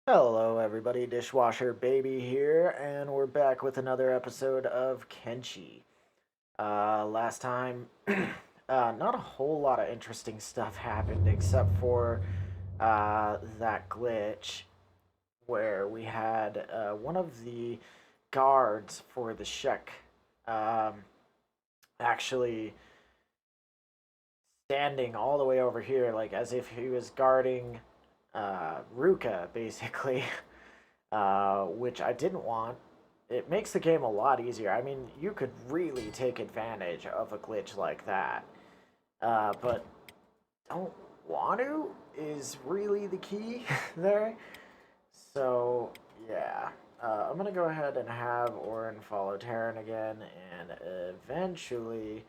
Hello, everybody. Dishwasher Baby here, and we're back with another episode of Kenshi. Last time, not a whole lot of interesting stuff happened except for that glitch where we had one of the guards for the Shek um, actually standing all the way over here, like as if he was guarding Ruka, basically. Which I didn't want. It makes the game a lot easier. I mean, you could really take advantage of a glitch like that. But don't want to is really the key there. So, yeah. I'm going to go ahead and have Orin follow Terran again, and eventually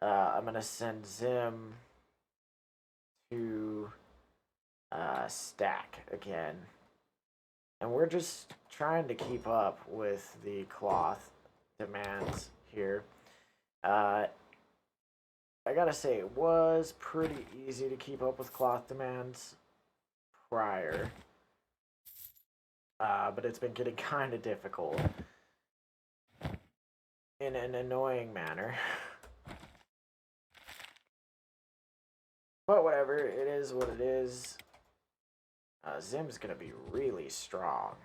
I'm going to send Zim to Stack again. And we're just trying to keep up with the cloth demands here. Uh, I gotta say, it was pretty easy to keep up with cloth demands prior, but it's been getting kind of difficult in an annoying manner. But whatever, it is what it is. Zim's gonna be really strong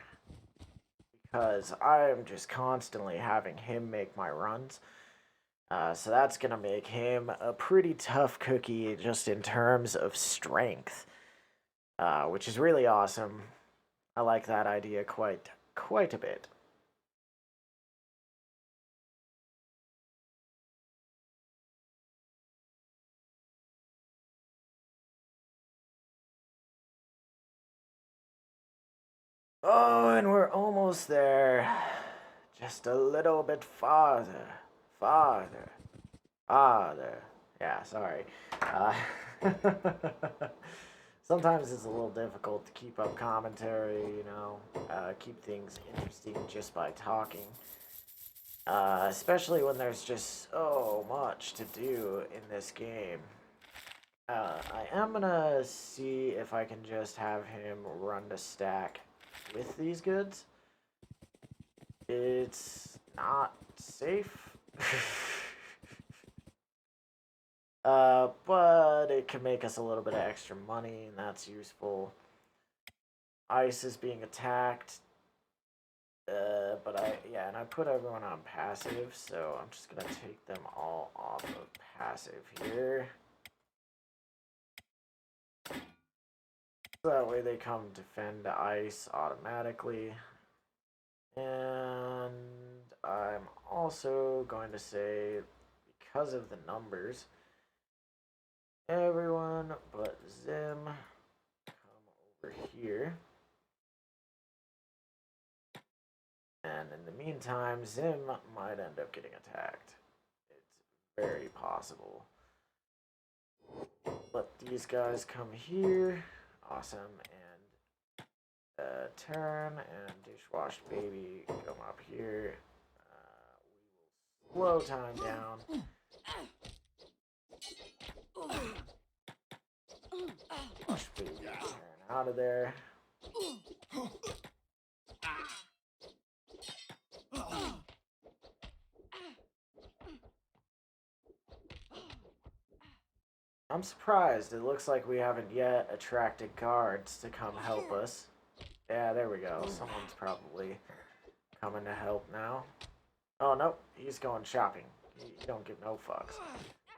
because I am just constantly having him make my runs. So that's going to make him a pretty tough cookie just in terms of strength, which is really awesome. I like that idea quite a bit. Oh, and we're almost there. Just a little bit farther. Farther. Farther. Yeah, sorry. Uh, Sometimes it's a little difficult to keep up commentary, keep things interesting just by talking. Especially when there's just so much to do in this game. I am gonna see if I can just have him run the stack with these goods. It's not safe. But it can make us a little bit of extra money, and that's useful. Ice is being attacked. And I put everyone on passive, so I'm just gonna take them all off of passive here. So that way they come defend the ice automatically. And I'm also going to say, because of the numbers, everyone but Zim come over here. And in the meantime, Zim might end up getting attacked. It's very possible. Let these guys come here. Awesome. And turn and Dishwash Baby come up here. We will slow time down. Dishwash Baby turn out of there. I'm surprised. It looks like we haven't yet attracted guards to come help us. Yeah, there we go. Someone's probably coming to help now. Oh, nope. He's going shopping. He don't give no fucks.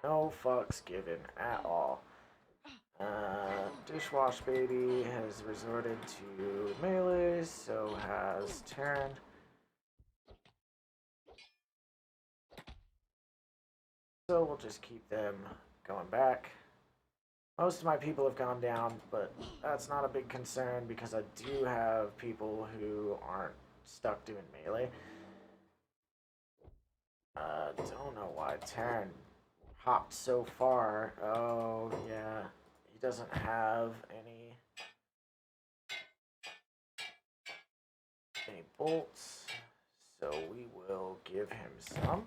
No fucks given at all. Dishwash Baby has resorted to melee, so has Terran. So we'll just keep them going back. Most of my people have gone down, but that's not a big concern because I do have people who aren't stuck doing melee. Don't know why Terran hopped so far. Oh, yeah. He doesn't have any bolts, so we will give him some.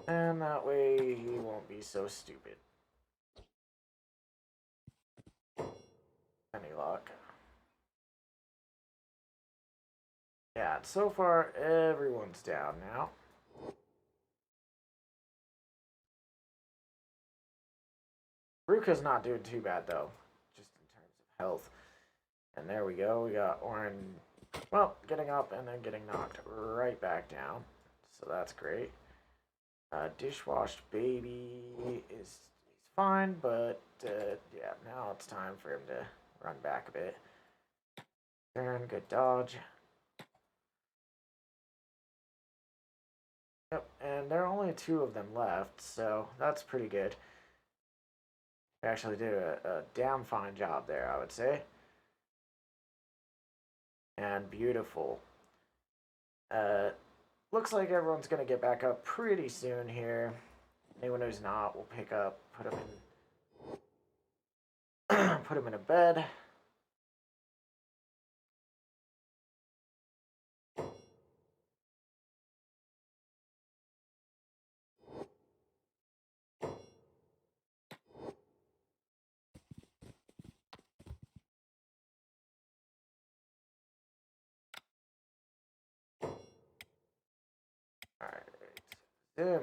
And that way he won't be so stupid. Any luck. that. So far, everyone's down now. Ruka's not doing too bad, though, just in terms of health. And there we go. We got Orin, well, getting up and then getting knocked right back down. So that's great. Dishwashed baby is he's fine, but yeah, now it's time for him to run back a bit. Turn, good dodge. Yep, and there are only two of them left, so that's pretty good. They actually did a damn fine job there, I would say. And beautiful. Looks like everyone's gonna get back up pretty soon here. Anyone who's not, we'll pick up, put them in, put them in a bed. All right, Zim.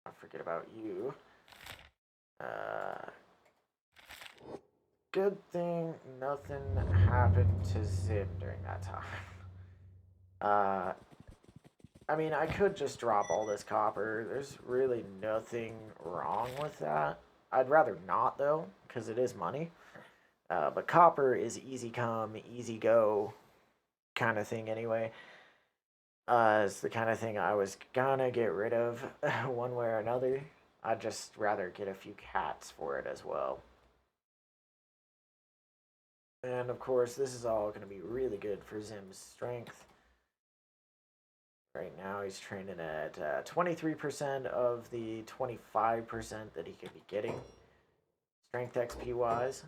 I'll forget about you. Good thing nothing happened to Zim during that time. I mean, I could just drop all this copper. There's really nothing wrong with that. I'd rather not, though, because it is money. But copper is easy come, easy go kind of thing anyway. It's the kind of thing I was gonna get rid of one way or another. I'd just rather get a few cats for it as well. And of course, this is all going to be really good for Zim's strength. Right now, he's training at 23% of the 25% that he could be getting, strength XP wise,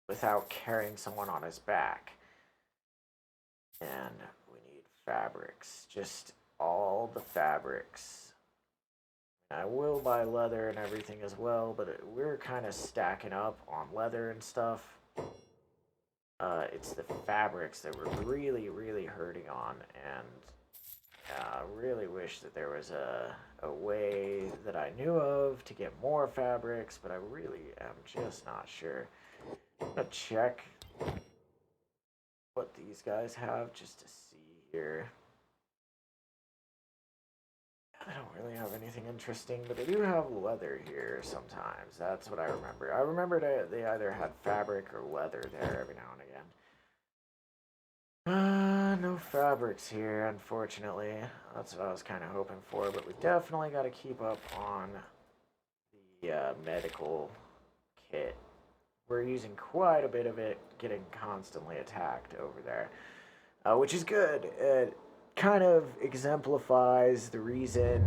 without carrying someone on his back. And we need fabrics, just all the fabrics. I will buy leather and everything as well, but we're kind of stacking up on leather and stuff. It's the fabrics that we're really, really hurting on, and really wish that there was a way that I knew of to get more fabrics, but I really am just not sure. I'm gonna check what these guys have just to see here. I don't really have anything interesting, but they do have leather here sometimes. That's what I remember. I remember they either had fabric or leather there every now and again. No fabrics here, unfortunately. That's what I was kind of hoping for, but we definitely got to keep up on the medical kit. We're using quite a bit of it, getting constantly attacked over there, which is good. It kind of exemplifies the reason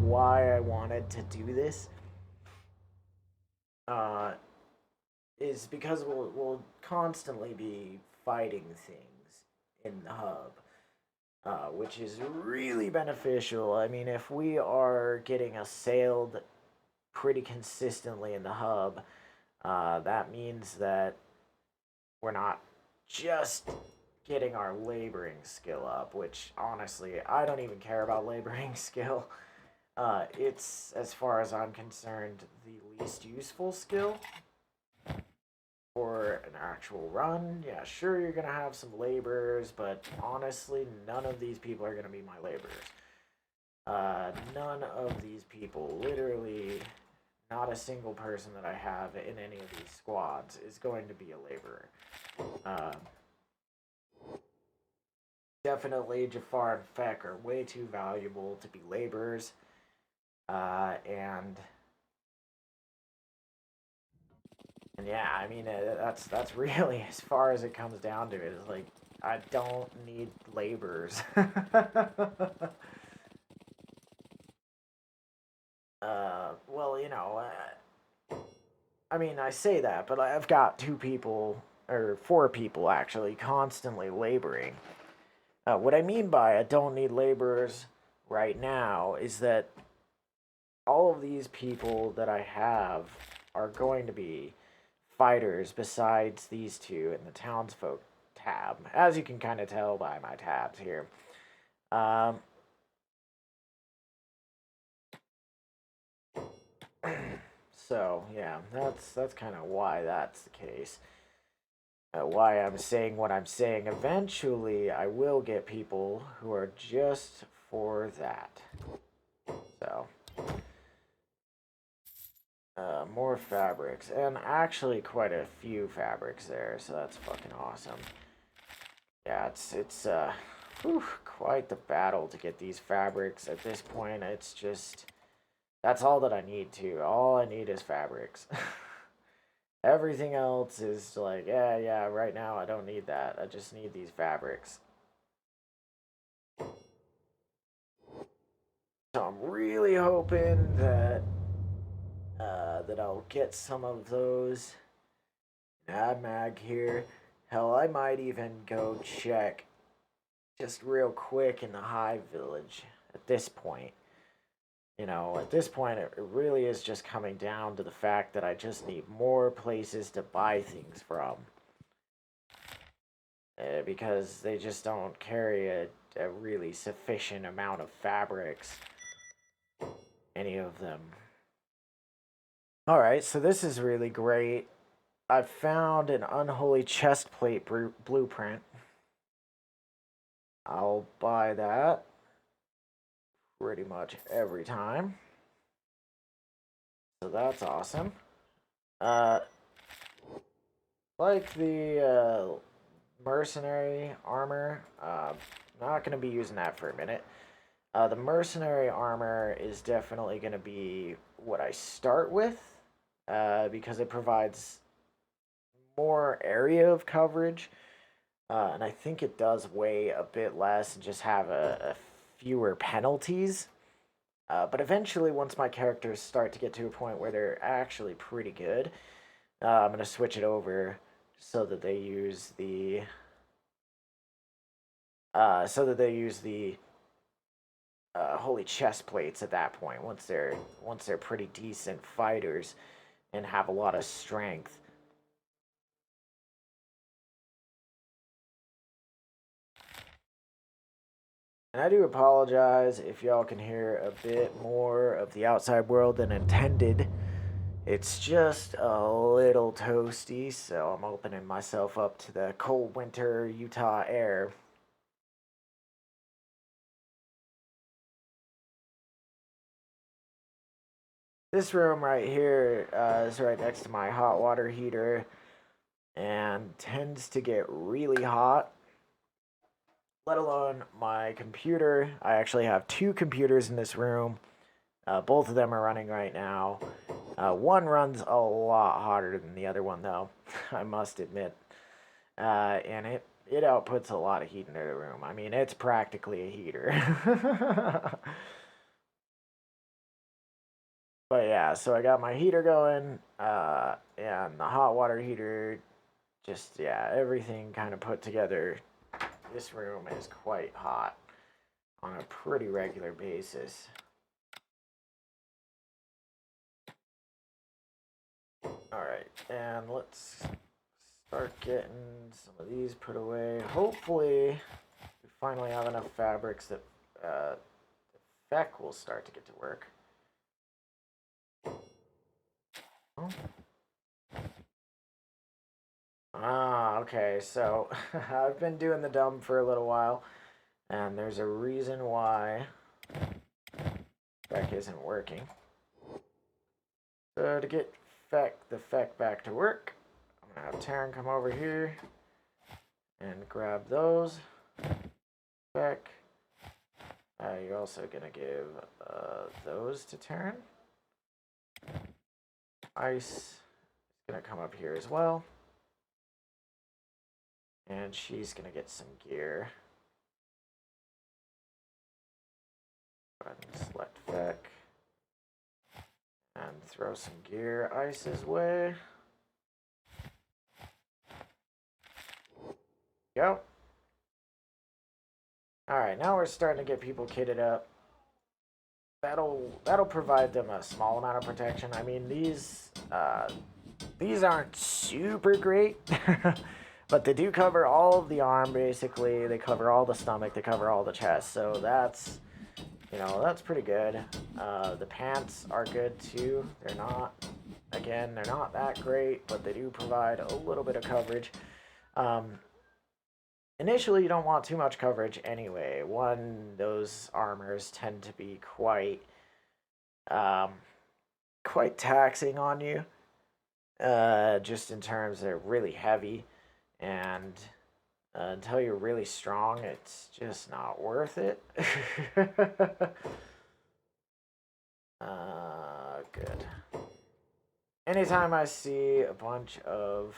why I wanted to do this. Is because we'll constantly be fighting things in the hub, which is really beneficial. I mean, if we are getting assailed pretty consistently in the hub, that means that we're not just getting our laboring skill up, which honestly, I don't even care about laboring skill. It's, as far as I'm concerned, the least useful skill for an actual run. Yeah, sure, you're gonna have some laborers, but honestly, none of these people are gonna be my laborers. None of these people, literally, not a single person that I have in any of these squads is going to be a laborer. Definitely, Jafar and Feck are way too valuable to be laborers, and yeah, I mean that's really as far as it comes down to it. Is like I don't need laborers. Well, you know, I mean, I say that, but I've got two people or four people actually constantly laboring. What I mean by I don't need laborers right now is that all of these people that I have are going to be fighters besides these two and the tab, as you can kind of tell by my tabs here. Um, so yeah, that's kind of why that's the case. Why I'm saying what I'm saying. Eventually, I will get people who are just for that. So, more fabrics, and actually quite a few fabrics there. So that's fucking awesome. Yeah, it's whew, quite the battle to get these fabrics at this point. It's just that's all that I need to. All I need is fabrics. Everything else is like, yeah, right now I don't need that. I just need these fabrics. So I'm really hoping that that I'll get some of those. Add mag here. Hell, I might even go check just real quick in the Hive Village at this point. You know, at this point, it really is just coming down to the fact that I just need more places to buy things from. Because they just don't carry a really sufficient amount of fabrics. Any of them. Alright, so this is really great. I found an unholy chest plate blueprint. I'll buy that pretty much every time. So that's awesome. Like the mercenary armor, not going to be using that for a minute. The mercenary armor is definitely going to be what I start with, because it provides more area of coverage, and I think it does weigh a bit less and just have a fewer penalties. But eventually, once my characters start to get to a point where they're actually pretty good, I'm going to switch it over so that they use the holy chest plates at that point. Once they're pretty decent fighters and have a lot of strength. And I do apologize if y'all can hear a bit more of the outside world than intended. It's just a little toasty, so I'm opening myself up to the cold winter Utah air. This room right here is right next to my hot water heater and tends to get really hot, let alone my computer. I actually have two computers in this room. Both of them are running right now. One runs a lot hotter than the other one, though, I must admit. And it outputs a lot of heat into the room. I mean, it's practically a heater. But yeah, so I got my heater going, and the hot water heater, just, yeah, everything kind of put together. This room is quite hot on a pretty regular basis. Alright, and let's start getting some of these put away. Hopefully, we finally have enough fabrics that the feck will start to get to work. Ah, okay, so I've been doing the dumb for a little while, and there's a reason why feck isn't working. So to get the feck back to work, I'm gonna have Taryn come over here and grab those. Feck. You're also gonna give those to Taryn. Ice is gonna come up here as well. And she's gonna get some gear. Go ahead and select feck. And throw some gear Ice's way. Go. Alright, now we're starting to get people kitted up. That'll provide them a small amount of protection. I mean, these aren't super great, But they do cover all of the arm, basically. They cover all the stomach. They cover all the chest. So that's, that's pretty good. The pants are good too. They're not, again, they're not that great, but they do provide a little bit of coverage. Initially, you don't want too much coverage anyway. One, those armors tend to be um, quite taxing on you. Just in terms they're really heavy, and until you're really strong, it's just not worth it. Good. Anytime I see a bunch of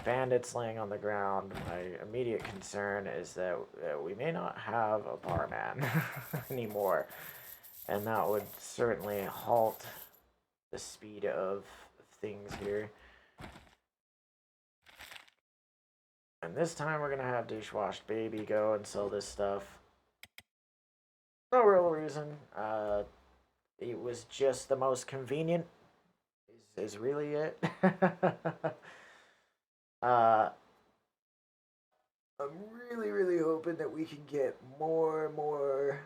bandits laying on the ground, my immediate concern is that we may not have a barman anymore, and that would certainly halt the speed of things here. And this time we're gonna have Dishwashed Baby go and sell this stuff. No real reason. It was just the most convenient. Is really it. I'm really hoping that we can get more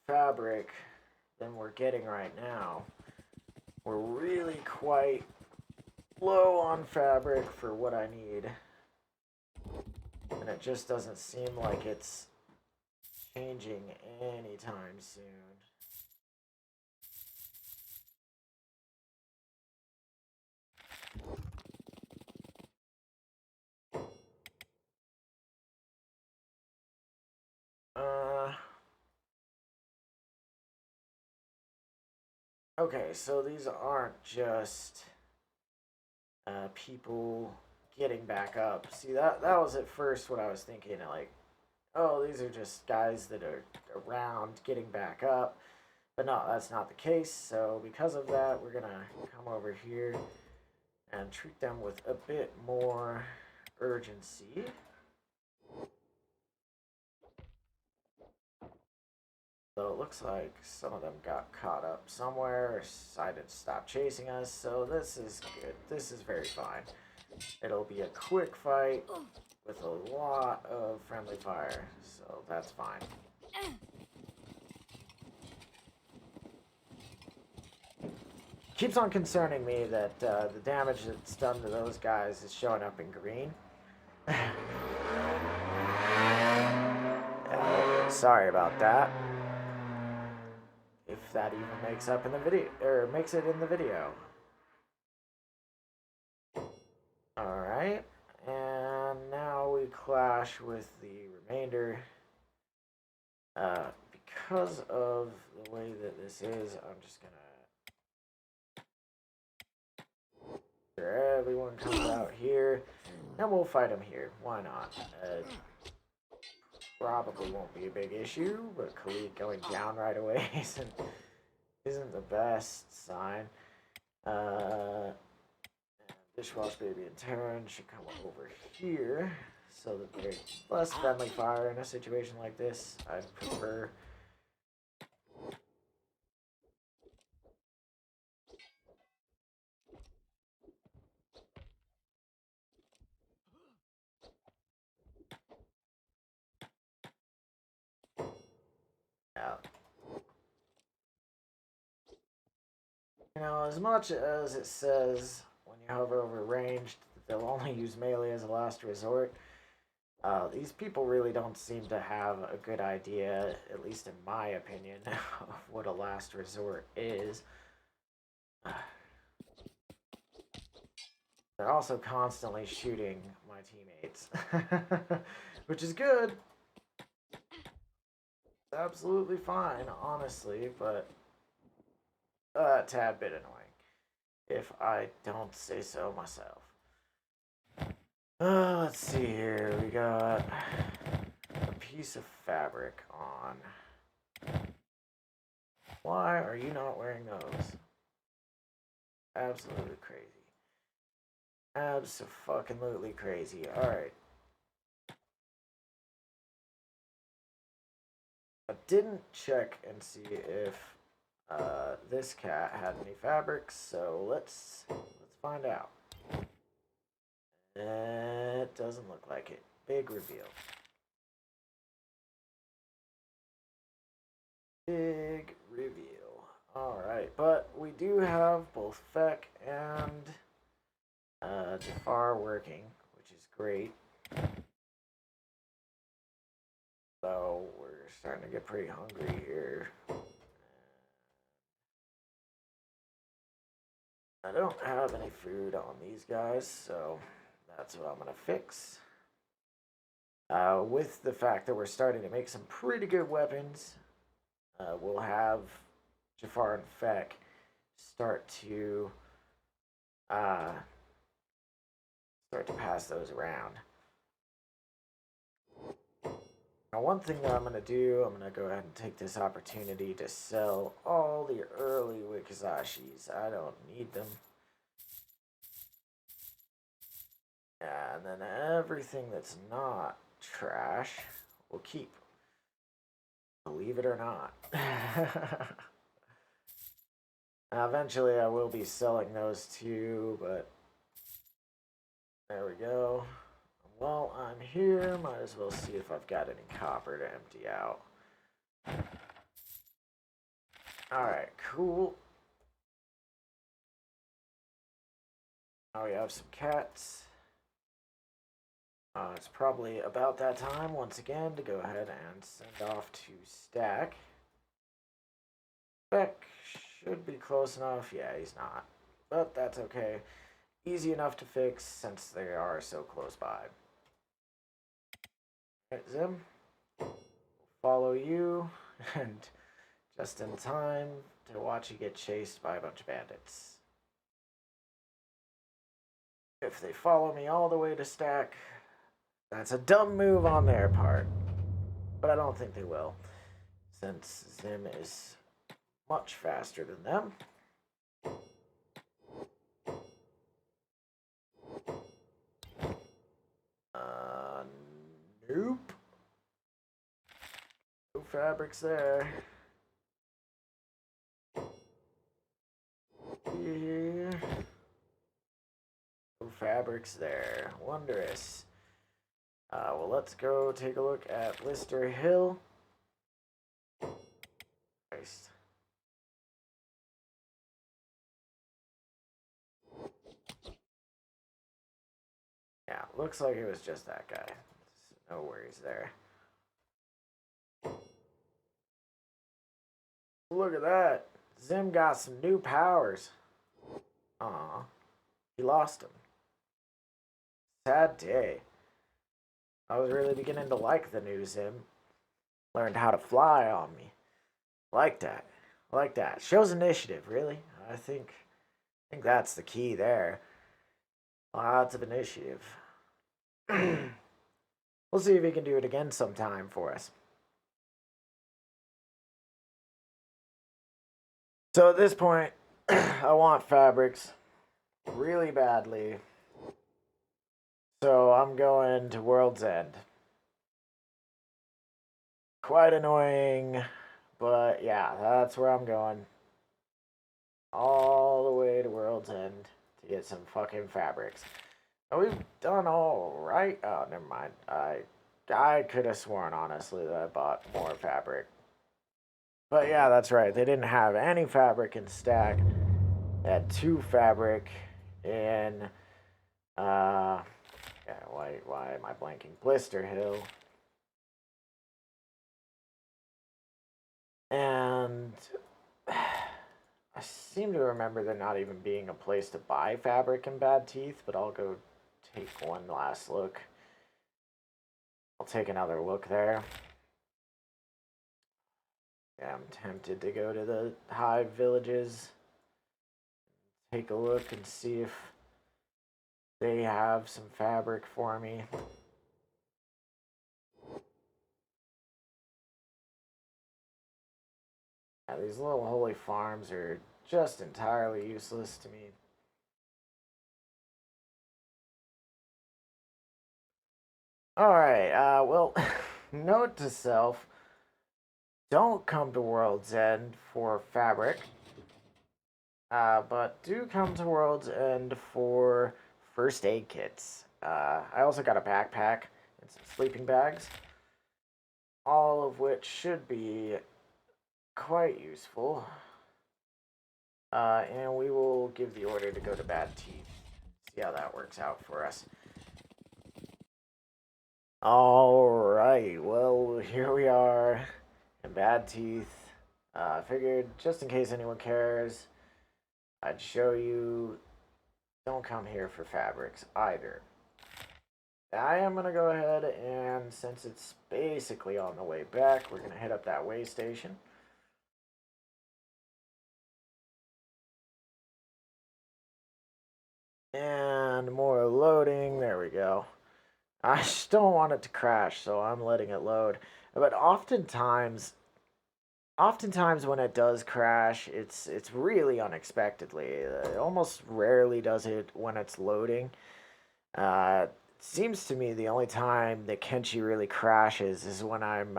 fabric than we're getting right now. We're really quite low on fabric for what I need. And it just doesn't seem like it's changing anytime soon. Okay, so these aren't just people getting back up. See, that was at first what I was thinking, like, oh, these are just guys that are around getting back up. But no, that's not the case. So because of that, we're gonna come over here and treat them with a bit more urgency. So it looks like some of them got caught up somewhere or decided to stop chasing us. So this is good. This is very fine. It'll be a quick fight with a lot of friendly fire. So that's fine. Keeps on concerning me that the damage that's done to those guys is showing up in green. Sorry about that. If that even makes up in the video, or makes it in the video. Alright, and now we clash with the remainder. Because of the way that this is, I'm just gonna everyone comes out here, and we'll fight them here. Why not? Probably won't be a big issue, but Khalid going down right away isn't the best sign. Dishwash Baby and Terran should come over here so that there's less friendly fire in a situation like this. I'd prefer. Out. As much as it says when you hover over ranged that they'll only use melee as a last resort, these people really don't seem to have a good idea, at least in my opinion, of what a last resort is. They're also constantly shooting my teammates, which is good. Absolutely fine, honestly, but a tad bit annoying, if I don't say so myself. Let's see here. We got a piece of fabric on. Why are you not wearing those? Absolutely crazy. Abso-fucking-lutely crazy. Alright. I didn't check and see if this cat had any fabrics, so let's find out. It doesn't look like it. Big reveal. Big reveal. Alright, but we do have both Feck and Jafar working, which is great. So we're starting to get pretty hungry here. I don't have any food on these guys, so that's what I'm going to fix. With the fact that we're starting to make some pretty good weapons, we'll have Jafar and Feck start to pass those around. Now, one thing that I'm going to do, I'm going to go ahead and take this opportunity to sell all the early Wikizashis. I don't need them. And then everything that's not trash, we'll keep. Believe it or not. Now, eventually, I will be selling those too, but there we go. While I'm here, might as well see if I've got any copper to empty out. Alright, cool. Now we have some cats. It's probably about that time, once again, to go ahead and send off to Stack. Beck should be close enough. Yeah, he's not. But that's okay. Easy enough to fix since they are so close by. Alright, Zim. Follow you, and just in time to watch you get chased by a bunch of bandits. If they follow me all the way to Stack, that's a dumb move on their part. But I don't think they will, since Zim is much faster than them. Nope. No fabrics there. Yeah. No fabrics there. Wondrous. Well, let's go take a look at Lister Hill. Christ. Yeah, looks like it was just that guy. No worries there. Look at that. Zim got some new powers. Aw. He lost them. Sad day. I was really beginning to like the new Zim. Learned how to fly on me. Like that. Like that. Shows initiative, really. I think that's the key there. Lots of initiative. We'll see if he can do it again sometime for us. So at this point, I want fabrics really badly. So I'm going to World's End. Quite annoying, but yeah, that's where I'm going. All the way to World's End to get some fucking fabrics. And we've done all right. Oh, never mind. I could have sworn, honestly, that I bought more fabric. But yeah, that's right. They didn't have any fabric in Stack. They had 2 fabric in, yeah, why am I blanking? Blister Hill. And I seem to remember there not even being a place to buy fabric in Bad Teeth, but I'll go take one last look. I'll take another look there. Yeah, I'm tempted to go to the Hive villages, take a look and see if they have some fabric for me. Yeah, these little holy farms are just entirely useless to me. Alright, well, note to self, don't come to World's End for fabric, but do come to World's End for first aid kits. I also got a backpack and some sleeping bags, all of which should be quite useful. And we will give the order to go to Bad Teeth. See how that works out for us. Alright, well, here we are in Bad Teeth. I figured, just in case anyone cares, I'd show you. Don't come here for fabrics either. I am going to go ahead and, since it's basically on the way back, we're going to hit up that way station. And more loading. There we go. I just don't want it to crash, so I'm letting it load. But oftentimes when it does crash, it's really unexpectedly. It almost rarely does it when it's loading. It seems to me the only time that Kenshi really crashes is when I'm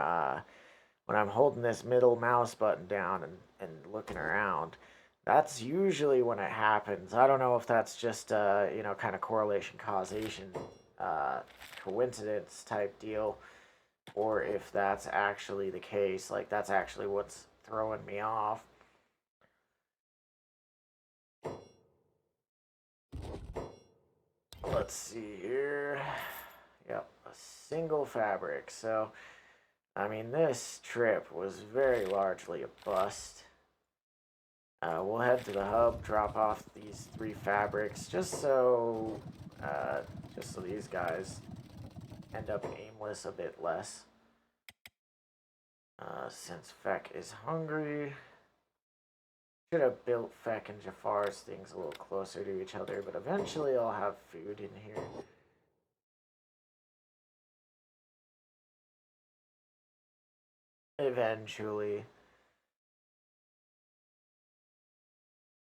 holding this middle mouse button down and looking around. That's usually when it happens. I don't know if that's just kind of correlation causation, coincidence type deal, or if that's actually the case. Like, that's actually what's throwing me off. Let's see here. Yep, a single fabric. So, I mean, this trip was very largely a bust. We'll head to the hub, drop off these 3 fabrics, just so these guys end up aimless a bit less. Since Feck is hungry, should have built Feck and Jafar's things a little closer to each other, but eventually I'll have food in here. Eventually.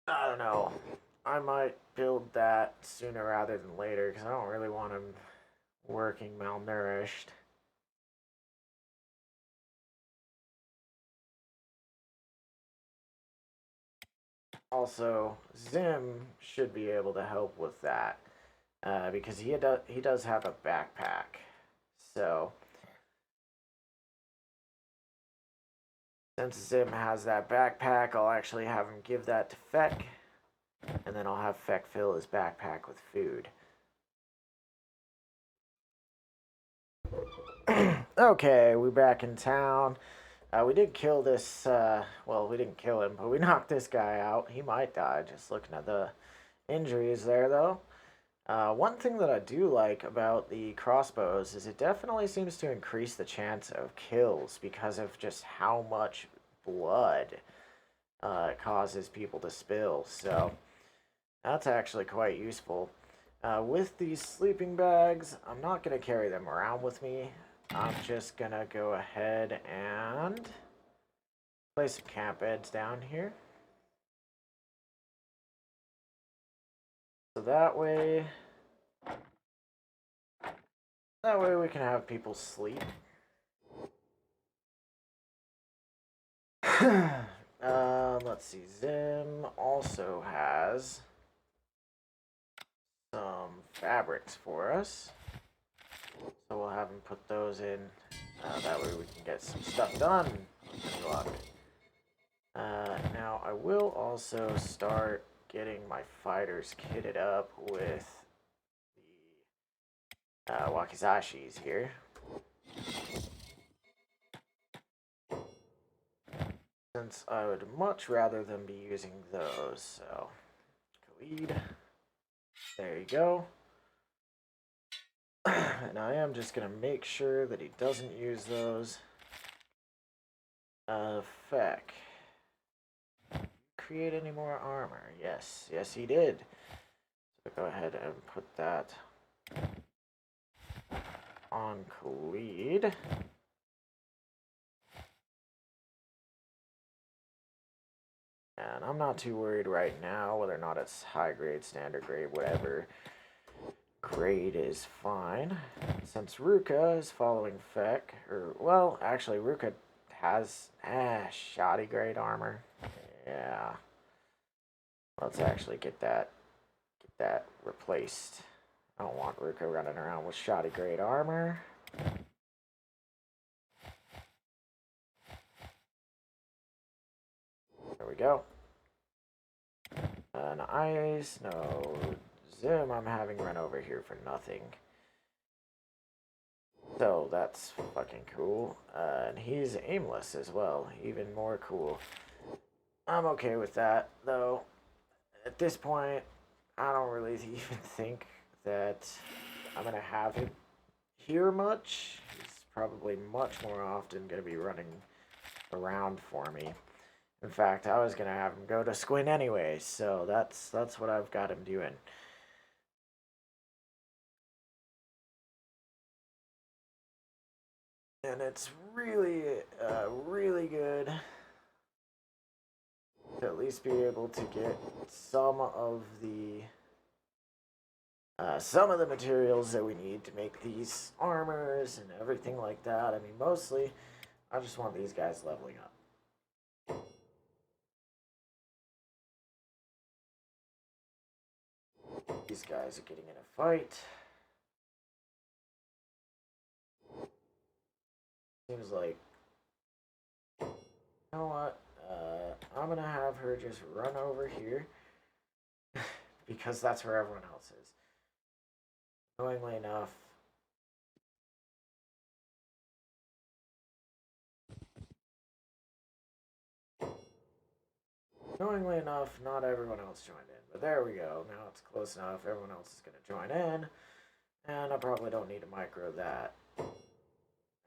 I don't know. I might build that sooner rather than later because I don't really want him working malnourished. Also, Zim should be able to help with that because he does have a backpack. So, since Zim has that backpack, I'll actually have him give that to Feck, and then I'll have Feck fill his backpack with food. Okay, we're back in town. We did kill this, well, we didn't kill him, but we knocked this guy out. He might die, just looking at the injuries there, though. One thing that I do like about the crossbows is it definitely seems to increase the chance of kills because of just how much blood it causes people to spill. So that's actually quite useful. With these sleeping bags, I'm not going to carry them around with me. I'm just going to go ahead and place some camp beds down here. So that way we can have people sleep. Let's see. Zim also has some fabrics for us. So we'll have him put those in. That way we can get some stuff done. Good luck. Now I will also start getting my fighters kitted up with the wakizashis here. Since I would much rather them be using those, so Khalid. There you go. And I am just going to make sure that he doesn't use those. Feck. Create any more armor? Yes, yes he did. So go ahead and put that on Khalid. And I'm not too worried right now whether or not it's high grade, standard grade, whatever. Grade is fine. Since Ruka is following Feck, or, well, actually, Ruka has shoddy grade armor. Yeah. Let's actually get that replaced. I don't want Ruka running around with shoddy grade armor. There we go. No ice, no Zim. I'm having run over here for nothing. So that's fucking cool. And he's aimless as well. Even more cool. I'm okay with that, though. At this point, I don't really even think that I'm going to have him here much. He's probably much more often going to be running around for me. In fact, I was going to have him go to Squint anyway, so that's what I've got him doing. And it's really, really good to at least be able to get some of the materials that we need to make these armors and everything like that. I mean, mostly, I just want these guys leveling up. These guys are getting in a fight. Seems like, you know what? I'm gonna have her just run over here because that's where everyone else is. Annoyingly enough, not everyone else joined in. But there we go. Now it's close enough. Everyone else is going to join in. And I probably don't need to micro that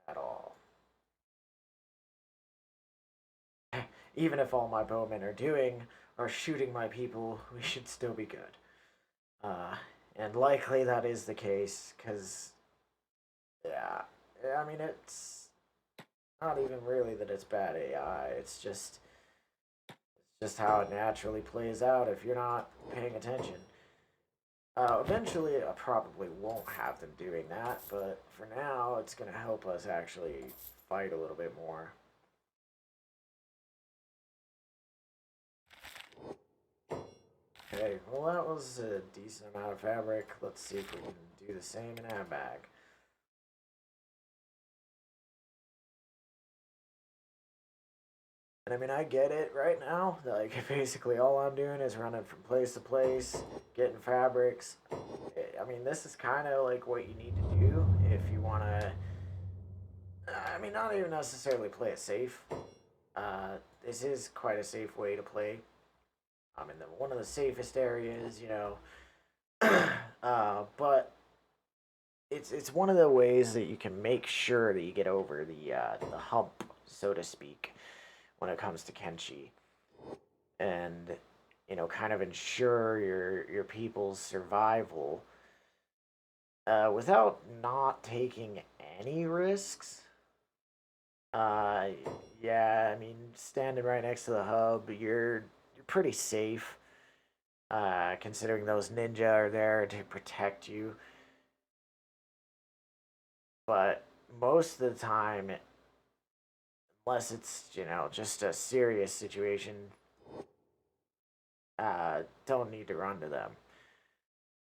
at all. Even if all my bowmen are shooting my people, we should still be good. And likely that is the case, because, yeah, I mean, it's not even really that it's bad AI. It's just how it naturally plays out if you're not paying attention. Eventually, I probably won't have them doing that, but for now, it's going to help us actually fight a little bit more. Okay, well that was a decent amount of fabric. Let's see if we can do the same in our bag. And I mean, I get it right now. Like, basically all I'm doing is running from place to place, getting fabrics. I mean, this is kind of like what you need to do if you want to, I mean, not even necessarily play it safe. This is quite a safe way to play. I'm in one of the safest areas, you know. But it's one of the ways that you can make sure that you get over the hump, so to speak, when it comes to Kenshi, and you know, kind of ensure your people's survival without not taking any risks. Uh, yeah, I mean, standing right next to the hub, you're pretty safe. Considering those ninja are there to protect you. But most of the time, unless it's, you know, just a serious situation, don't need to run to them.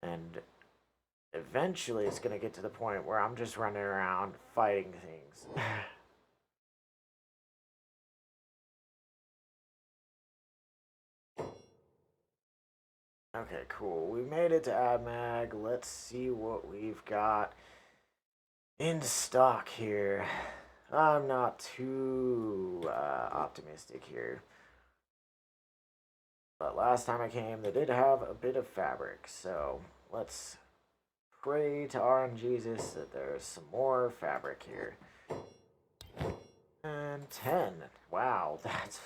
And eventually it's going to get to the point where I'm just running around fighting things. Okay, cool. We made it to AdMag. Let's see what we've got in stock here. I'm not too optimistic here. But last time I came, they did have a bit of fabric. So let's pray to RNGesus that there's some more fabric here. And 10. Wow, that's...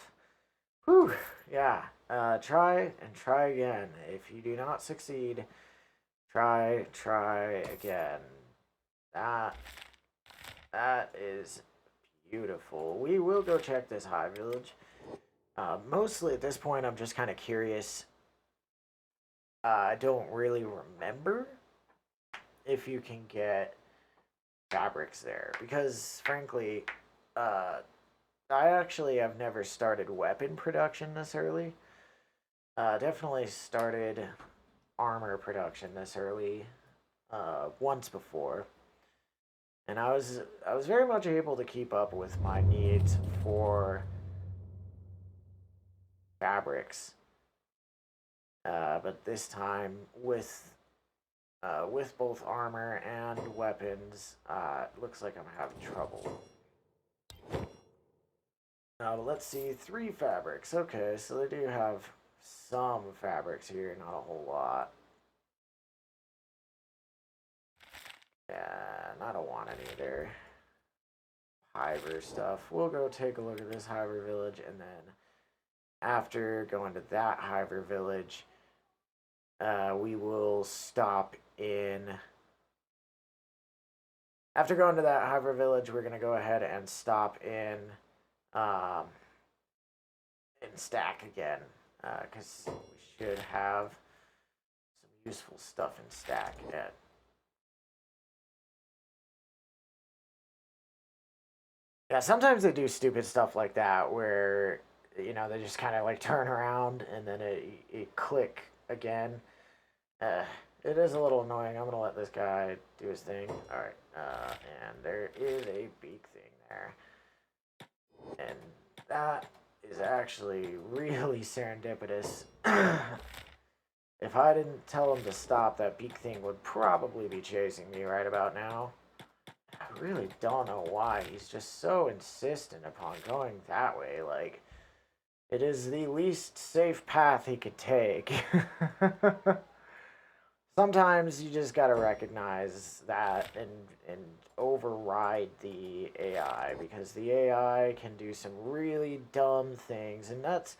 Whew, yeah. Try and try again. If you do not succeed, try again. That is beautiful. We will go check this high village. Mostly at this point, I'm just kind of curious. I don't really remember if you can get fabrics there, because frankly, I actually have never started weapon production this early. Definitely started armor production this early. once before, and I was very much able to keep up with my needs for fabrics. But this time with both armor and weapons, it looks like I'm having trouble. Now let's see, 3 fabrics. Okay, so they do have some fabrics here, not a whole lot. Yeah, and I don't want any of their Hiver stuff. We'll go take a look at this Hiver village, and then after going to that Hiver village, we will stop in. After going to that Hiver village, we're going to go ahead and stop in Stack again, because we should have some useful stuff in Stack yet. Yeah, sometimes they do stupid stuff like that where they just kind of like turn around and then it click again. Uh, it is a little annoying. I'm gonna let this guy do his thing. All right, and there is a beak thing there, and that is actually really serendipitous. If I didn't tell him to stop, that beak thing would probably be chasing me right about now. I really don't know why. He's just so insistent upon going that way. Like, it is the least safe path he could take. Sometimes you just gotta recognize that and override the AI because the AI can do some really dumb things, and that's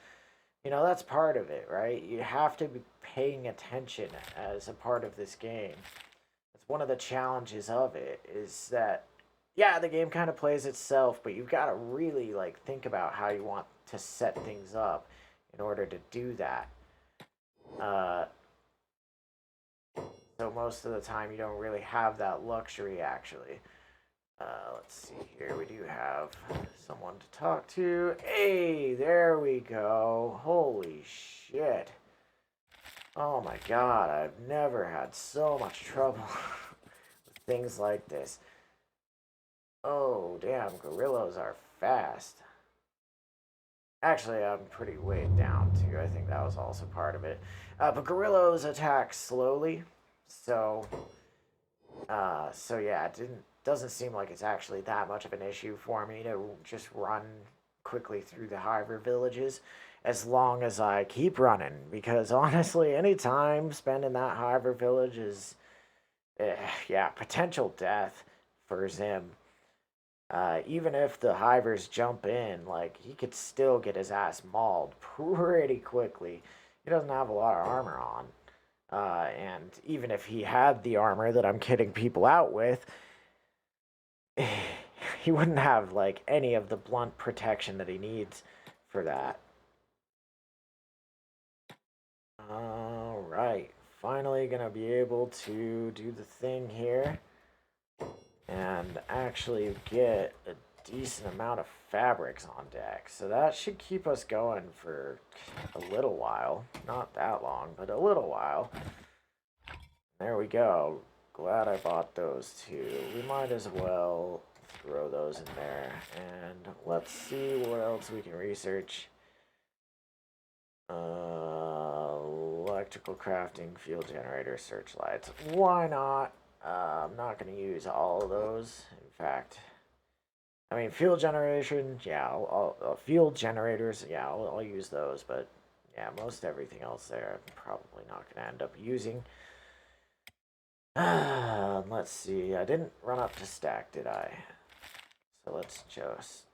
part of it, right? You have to be paying attention as a part of this game. That's one of the challenges of it is that yeah, the game kind of plays itself, but you've got to really like think about how you want to set things up in order to do that. Uh, so most of the time, you don't really have that luxury, actually. Let's see here. We do have someone to talk to. Hey, there we go. Holy shit. Oh my god, I've never had so much trouble with things like this. Oh, damn, gorillas are fast. Actually, I'm pretty weighed down, too. I think that was also part of it. But gorillas attack slowly, so yeah, it doesn't seem like it's actually that much of an issue for me to just run quickly through the Hiver villages as long as I keep running. Because honestly, any time spent in that Hiver village is, yeah, potential death for Zim. Even if the Hivers jump in, like, he could still get his ass mauled pretty quickly. He doesn't have a lot of armor on. And even if he had the armor that I'm kidding people out with, he wouldn't have, like, any of the blunt protection that he needs for that. Alright, finally gonna be able to do the thing here and actually get a decent amount of fabrics on deck. So that should keep us going for a little while. Not that long, but a little while. There we go. Glad I bought those two. We might as well throw those in there. And let's see what else we can research. Electrical crafting, fuel generator, searchlights. Why not? I'm not going to use all of those. In fact, I mean, fuel generation, yeah, fuel generators, yeah, I'll use those. But yeah, most everything else there, I'm probably not going to end up using. Let's see. I didn't run up to stack, did I? So let's just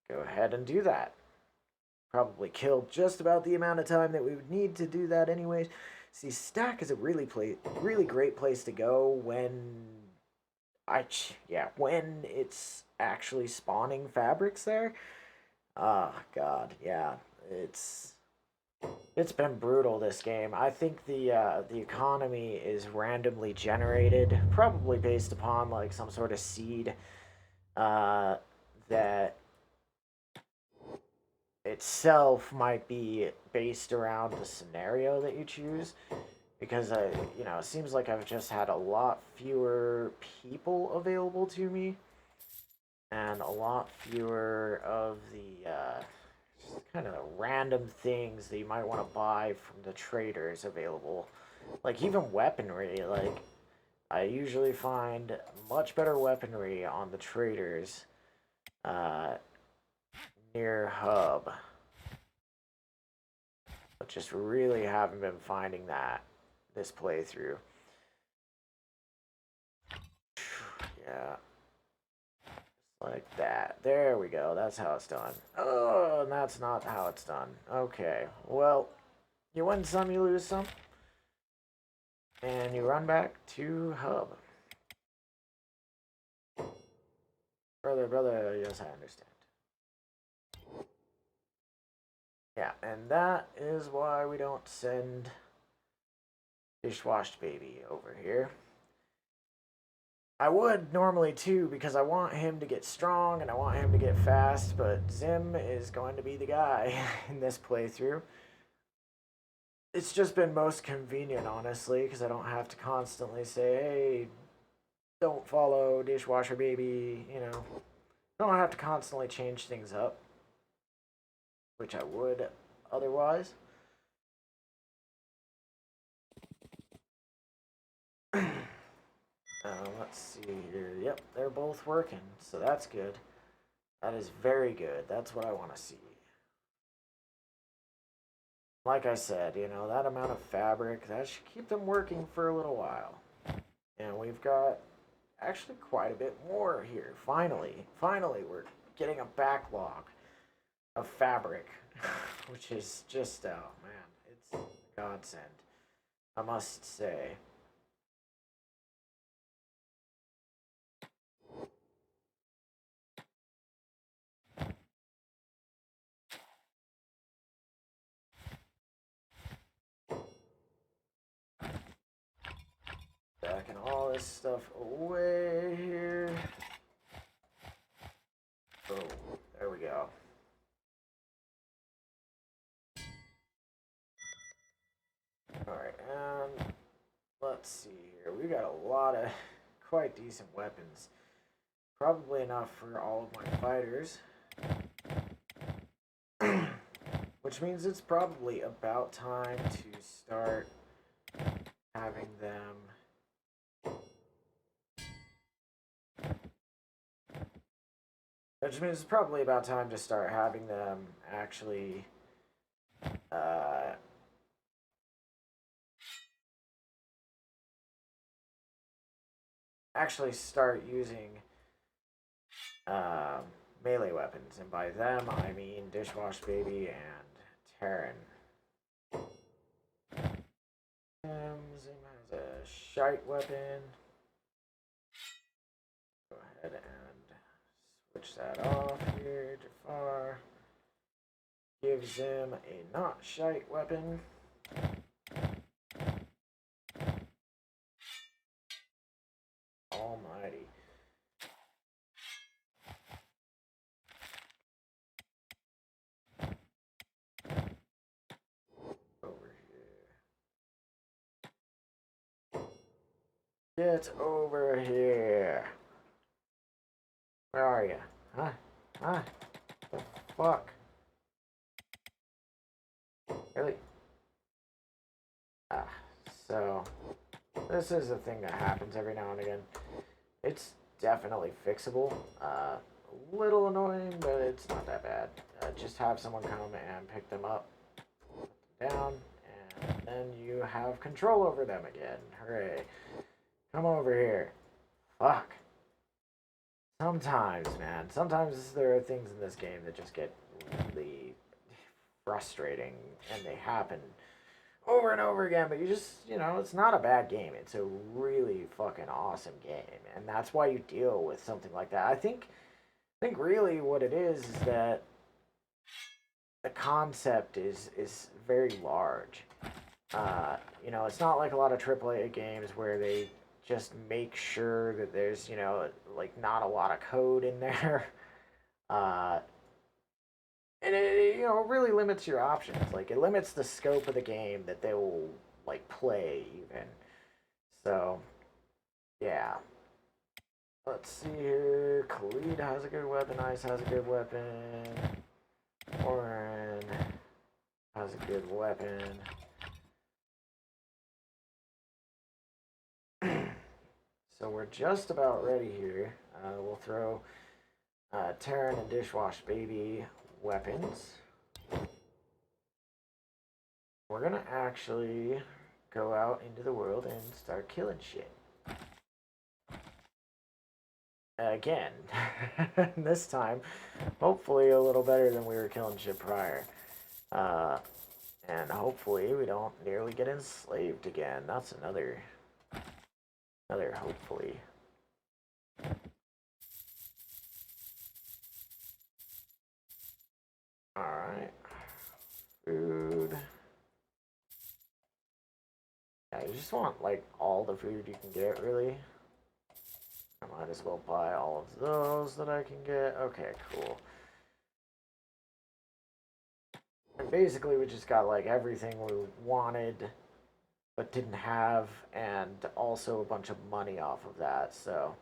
go ahead and do that. Probably killed just about the amount of time that we would need to do that anyways. See, stack is a really great place to go when when it's actually spawning fabrics there. Ah, God, yeah, it's been brutal this game. I think the economy is randomly generated, probably based upon like some sort of seed that itself might be based around the scenario that you choose. because it seems like I've just had a lot fewer people available to me, and a lot fewer of the just kind of random things that you might want to buy from the traders available. Like even weaponry, like I usually find much better weaponry on the traders uh, near hub, but just really haven't been finding that this playthrough. Yeah, like that. There we go. That's how it's done. Oh, and that's not how it's done. Okay. Well, you win some, you lose some. And you run back to hub. Brother, yes, I understand. Yeah, and that is why we don't send Dishwashed Baby over here. I would normally too, because I want him to get strong and I want him to get fast, but Zim is going to be the guy in this playthrough. It's just been most convenient, honestly, because I don't have to constantly say, hey, don't follow Dishwasher Baby, I don't have to constantly change things up, which I would otherwise. Let's see here. Yep, they're both working, so that's good. That is very good. That's what I want to see. Like I said, that amount of fabric, that should keep them working for a little while. And we've got actually quite a bit more here. Finally, we're getting a backlog of fabric, which is just, oh man, it's a godsend, I must say. Backing all this stuff away here. Boom. There we go. Alright, and let's see here. We got a lot of quite decent weapons. Probably enough for all of my fighters. Which means it's probably about time to start having them. Which means it's probably about time to start having them actually start using melee weapons, and by them I mean Dishwash Baby and Terran. Zim has a shite weapon. Go ahead and switch that off here. Jafar gives him a not shite weapon. Almighty. Over here. Get over here. Where are you? Huh? Huh? The fuck? Really? So this is a thing that happens every now and again. It's definitely fixable. A little annoying, but it's not that bad. Just have someone come and pick them up, put them down, and then you have control over them again. Hooray. Come over here. Fuck. Sometimes, man. Sometimes there are things in this game that just get really frustrating, and they happen over and over again, but you just, it's not a bad game. It's a really fucking awesome game, and that's why you deal with something like that. I think really what it is that the concept is very large. It's not like a lot of AAA games where they just make sure that there's, like not a lot of code in there. And it really limits your options. Like, it limits the scope of the game that they will like play even. So yeah. Let's see here. Khalid has a good weapon. Ice has a good weapon. Oren has a good weapon. So we're just about ready here. We'll throw Terran and Dishwash Baby weapons. We're gonna actually go out into the world and start killing shit. Again. This time, hopefully a little better than we were killing shit prior. And hopefully we don't nearly get enslaved again. That's another hopefully. Alright. Food. Yeah, you just want like all the food you can get, really. I might as well buy all of those that I can get. Okay, cool. And basically we just got like everything we wanted but didn't have, and also a bunch of money off of that, so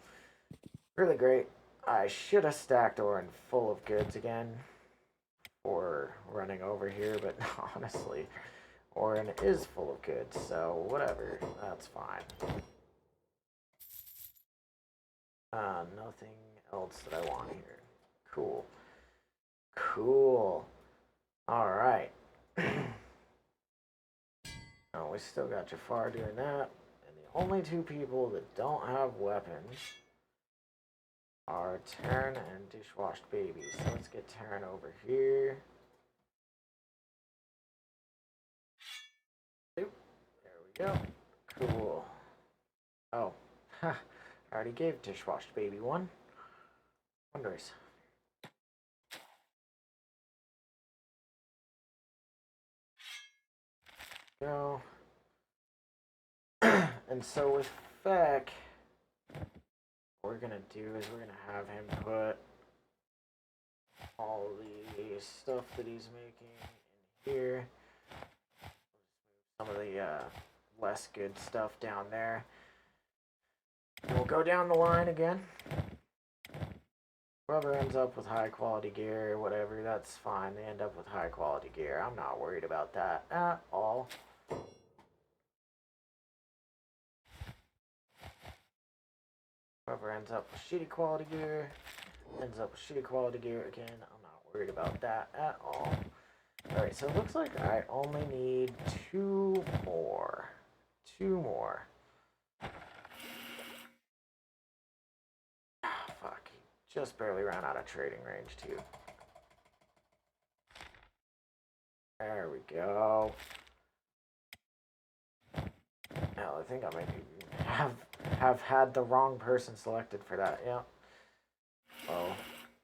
really great. I should have stacked Orin full of goods again for running over here, but honestly, Orin is full of goods, so whatever, that's fine. Nothing else that I want here. Cool. Cool. Alright. Oh, we still got Jafar doing that. And the only two people that don't have weapons are Terran and Dishwashed Baby. So let's get Terran over here. Oop, there we go. Cool. Oh, I already gave Dishwashed Baby one. Wonders. Go. And so with Feck, what we're gonna do is we're gonna have him put all the stuff that he's making in here. Some of the less good stuff down there. And we'll go down the line again. Whoever ends up with high quality gear or whatever, that's fine. They end up with high quality gear. I'm not worried about that at all. Whoever ends up with shitty quality gear ends up with shitty quality gear again. I'm not worried about that at all. Alright, so it looks like I only need two more. Two more. Fuck. Just barely ran out of trading range, too. There we go. Hell, I think I might have had the wrong person selected for that. Yeah. Well,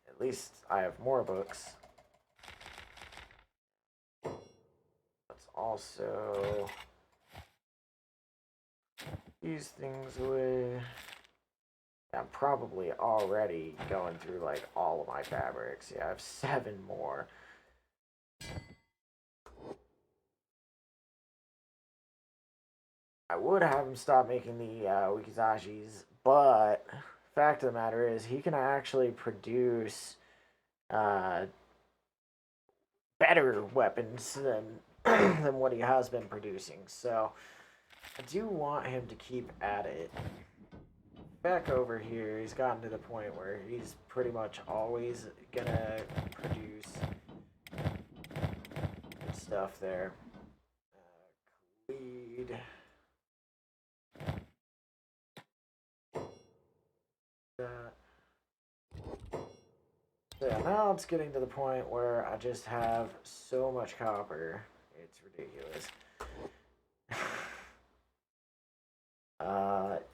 at least I have more books. Let's also these things away. I'm probably already going through like all of my fabrics. Yeah, I have 7 more. I would have him stop making the Wikizashis, but fact of the matter is he can actually produce better weapons than than what he has been producing. So I do want him to keep at it. Back over here, he's gotten to the point where he's pretty much always gonna produce good stuff there. Lead. That. So yeah, now it's getting to the point where I just have so much copper, it's ridiculous.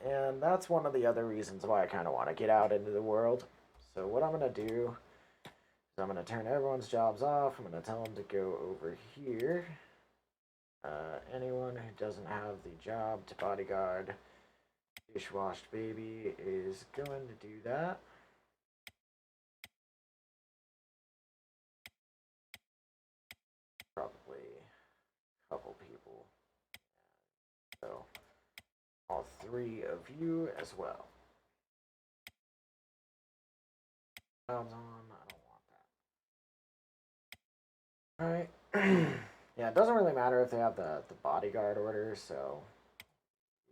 And that's one of the other reasons why I kind of want to get out into the world. So what I'm going to do is I'm going to turn everyone's jobs off. I'm going to tell them to go over here. Anyone who doesn't have the job to bodyguard Dishwashed Baby is going to do that. Probably a couple people. So all 3 of you as well. Clouds on. I don't want that. Alright. Yeah, it doesn't really matter if they have the bodyguard order, so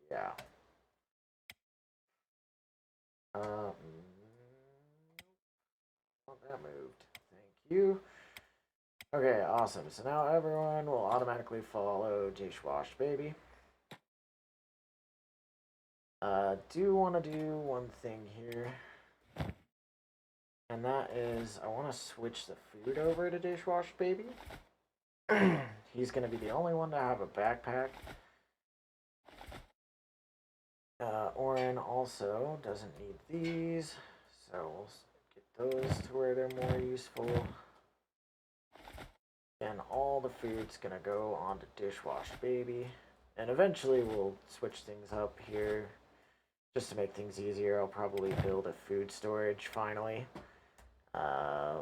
yeah. Oh, that moved. Thank you. Okay, awesome. So now everyone will automatically follow Dishwasher Baby. Do want to do one thing here. And that is, I want to switch the food over to Dishwasher Baby. He's going to be the only one to have a backpack. Orin also doesn't need these, so we'll get those to where they're more useful. And all the food's going to go onto Dishwasher Baby. And eventually we'll switch things up here. Just to make things easier, I'll probably build a food storage finally. Yeah.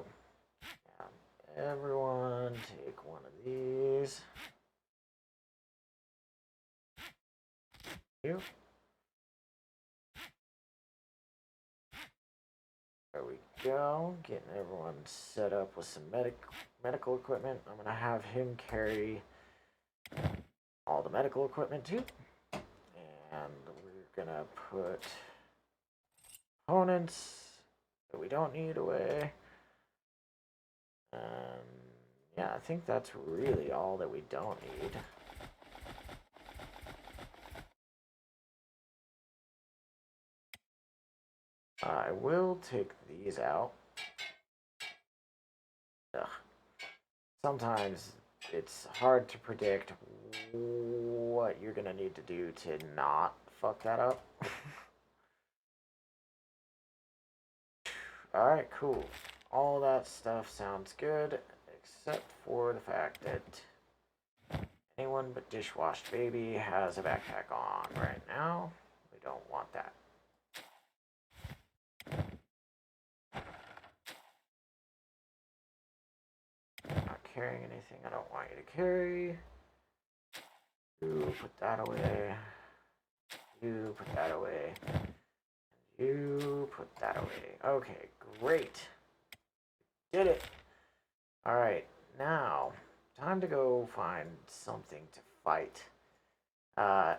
Everyone take one of these. You. There we go. Getting everyone set up with some medical equipment. I'm going to have him carry all the medical equipment too. And we're going to put components that we don't need away. Yeah, I think that's really all that we don't need. I will take these out. Ugh. Sometimes it's hard to predict what you're gonna need to do to not fuck that up. Alright, cool. All that stuff sounds good, except for the fact that anyone but Dishwasher Baby has a backpack on right now. We don't want that. Not carrying anything I don't want you to carry. You put that away. You put that away. And you put that away. Okay, great. Did it. Alright, now, time to go find something to fight. A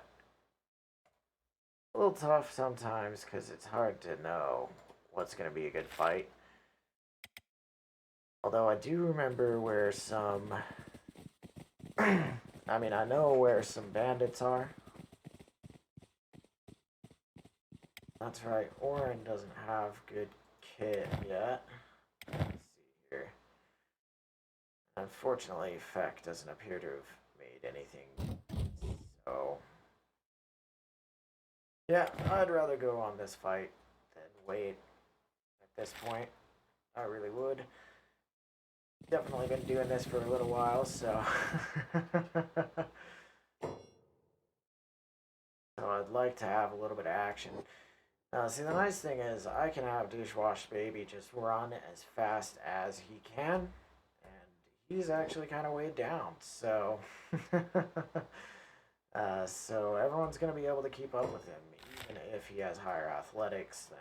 little tough sometimes because it's hard to know what's going to be a good fight. Although I do remember where some... I mean, I know where some bandits are. That's right, Orin doesn't have good kit yet. Let's see here. Unfortunately, Feck doesn't appear to have made anything. So... yeah, I'd rather go on this fight than wait at this point. I really would. Definitely been doing this for a little while, so... so I'd like to have a little bit of action. See, the nice thing is I can have Dishwasher Baby just run as fast as he can, and he's actually kind of weighed down, so... so everyone's going to be able to keep up with him, even if he has higher athletics, then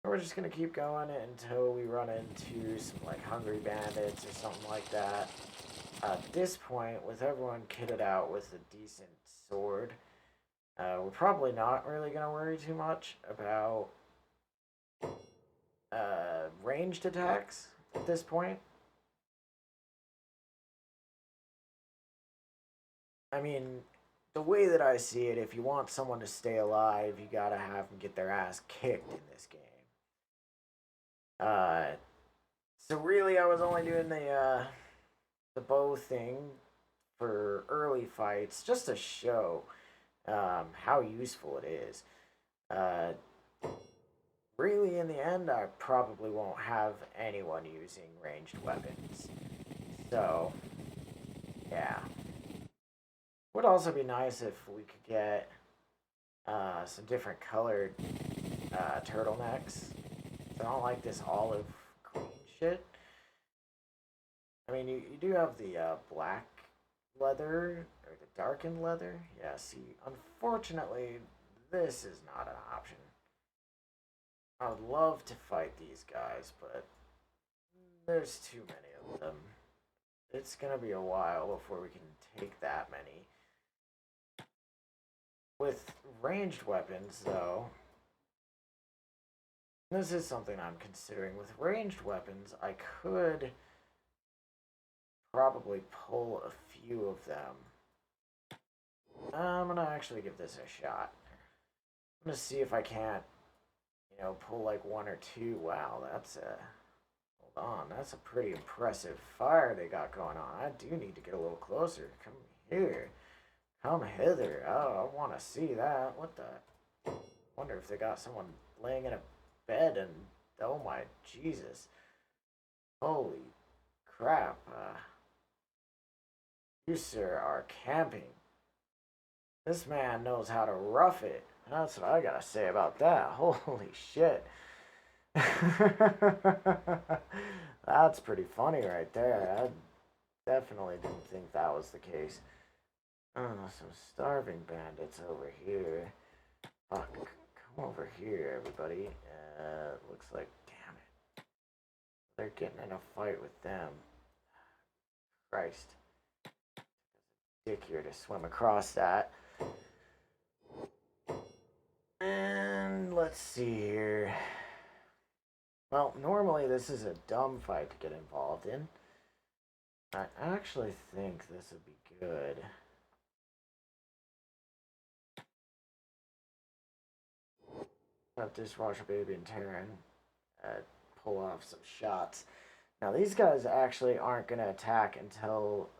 we're just going to keep going until we run into some, like, hungry bandits or something like that. At this point, with everyone kitted out with a decent sword, we're probably not really going to worry too much about ranged attacks at this point. I mean, the way that I see it, if you want someone to stay alive, you gotta have them get their ass kicked in this game. So really, I was only doing the bow thing for early fights just to show how useful it is. Really, in the end, I probably won't have anyone using ranged weapons. So, yeah. Would also be nice if we could get some different colored turtlenecks. I don't like this olive green shit. I mean, you do have the black leather or the darkened leather. Yeah, see, unfortunately, this is not an option. I would love to fight these guys, but there's too many of them. It's gonna be a while before we can take that many. With ranged weapons, though, this is something I'm considering. With ranged weapons, I could probably pull a few of them. I'm gonna actually give this a shot. I'm gonna see if I can't, pull like one or two. Wow, that's a hold on. That's a pretty impressive fire they got going on. I do need to get a little closer. Come here. Come hither. Oh, I want to see that. What the? Wonder if they got someone laying in a bed and oh my Jesus. Holy crap. You, sir, are camping. This man knows how to rough it. That's what I gotta say about that. Holy shit. That's pretty funny right there. I definitely didn't think that was the case. Oh, some starving bandits over here. Fuck. Come over here, everybody. Looks like, damn it. They're getting in a fight with them. Christ. Dick here to swim across that. And let's see here. Well, normally this is a dumb fight to get involved in. I actually think this would be good. Have Dishwasher Baby and Terran pull off some shots. Now these guys actually aren't gonna attack until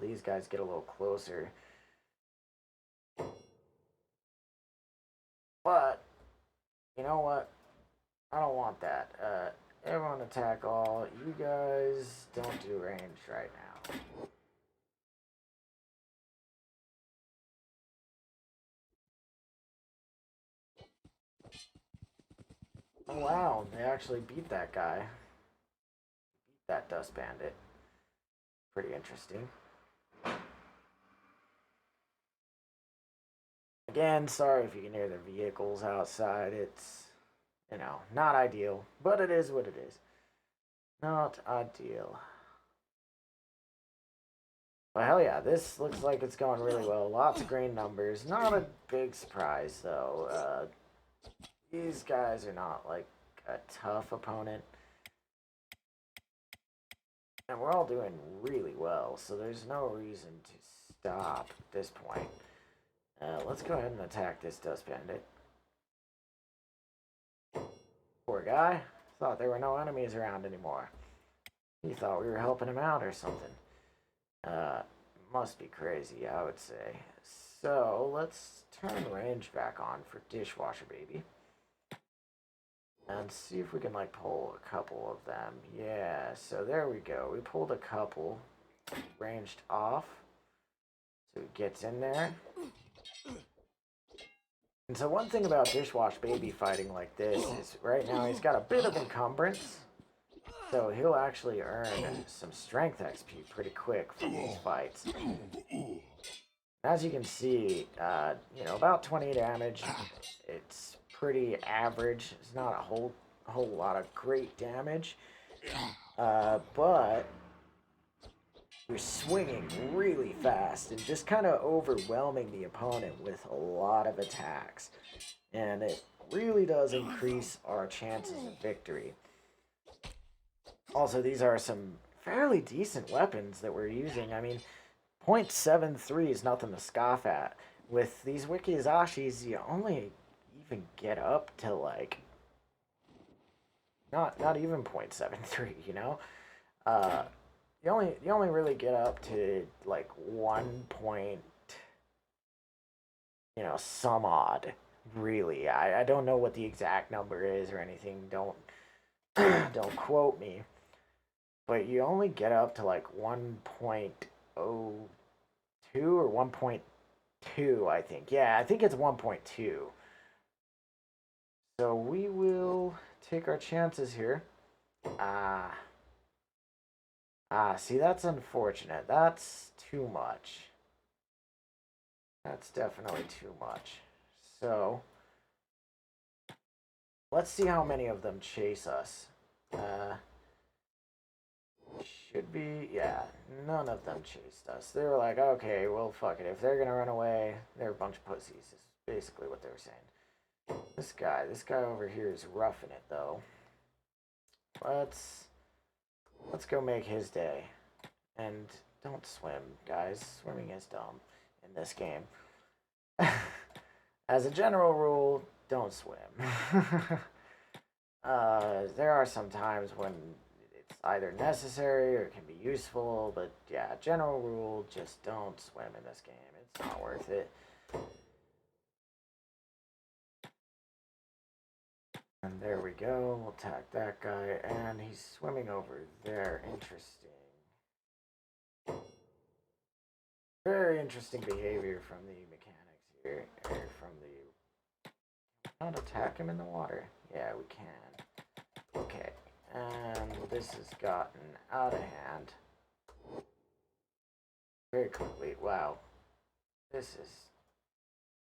these guys get a little closer. But you know what? I don't want that. Everyone attack all. You guys don't do range right now. Oh wow, they actually beat that guy. Beat that dust bandit. Pretty interesting. Again, sorry if you can hear the vehicles outside. It's, not ideal, but it is what it is. Not ideal. Well, hell yeah, this looks like it's going really well. Lots of green numbers. Not a big surprise, though. These guys are not, like, a tough opponent. And we're all doing really well, so there's no reason to stop at this point. Let's go ahead and attack this dust bandit. Poor guy. Thought there were no enemies around anymore. He thought we were helping him out or something. Must be crazy, I would say. So, let's turn range back on for Dishwasher Baby. And see if we can, like, pull a couple of them. Yeah, so there we go. We pulled a couple. Ranged off. So he gets in there. And so one thing about Dishwash Baby fighting like this is right now he's got a bit of encumbrance. So he'll actually earn some strength XP pretty quick from these fights. As you can see, about 20 damage. It's pretty average. It's not a whole lot of great damage. But you're swinging really fast and just kind of overwhelming the opponent with a lot of attacks. And it really does increase our chances of victory. Also, these are some fairly decent weapons that we're using. I mean, 0.73 is nothing to scoff at. With these Wikizashis, you only even get up to, like, not even 0.73, You only really get up to like 1 point, some odd. Really, I don't know what the exact number is or anything. Don't don't quote me. But you only get up to like 1.02 or 1.2, I think. Yeah, I think it's 1.2. So we will take our chances here. Ah, see, that's unfortunate. That's too much. That's definitely too much. So, let's see how many of them chase us. Uh, should be, yeah, none of them chased us. They were like, okay, well, fuck it. If they're gonna run away, they're a bunch of pussies, is basically what they were saying. This guy over here is roughing it, though. Let's, let's go make his day. And don't swim, guys. Swimming is dumb in this game. As a general rule, don't swim. There are some times when it's either necessary or it can be useful, but yeah, general rule, just don't swim in this game. It's not worth it. And there we go. We'll attack that guy, and he's swimming over there. Interesting. Very interesting behavior from the mechanics here, or from the... Not attack him in the water. Yeah, we can. Okay, and this has gotten out of hand very quickly. Wow, this is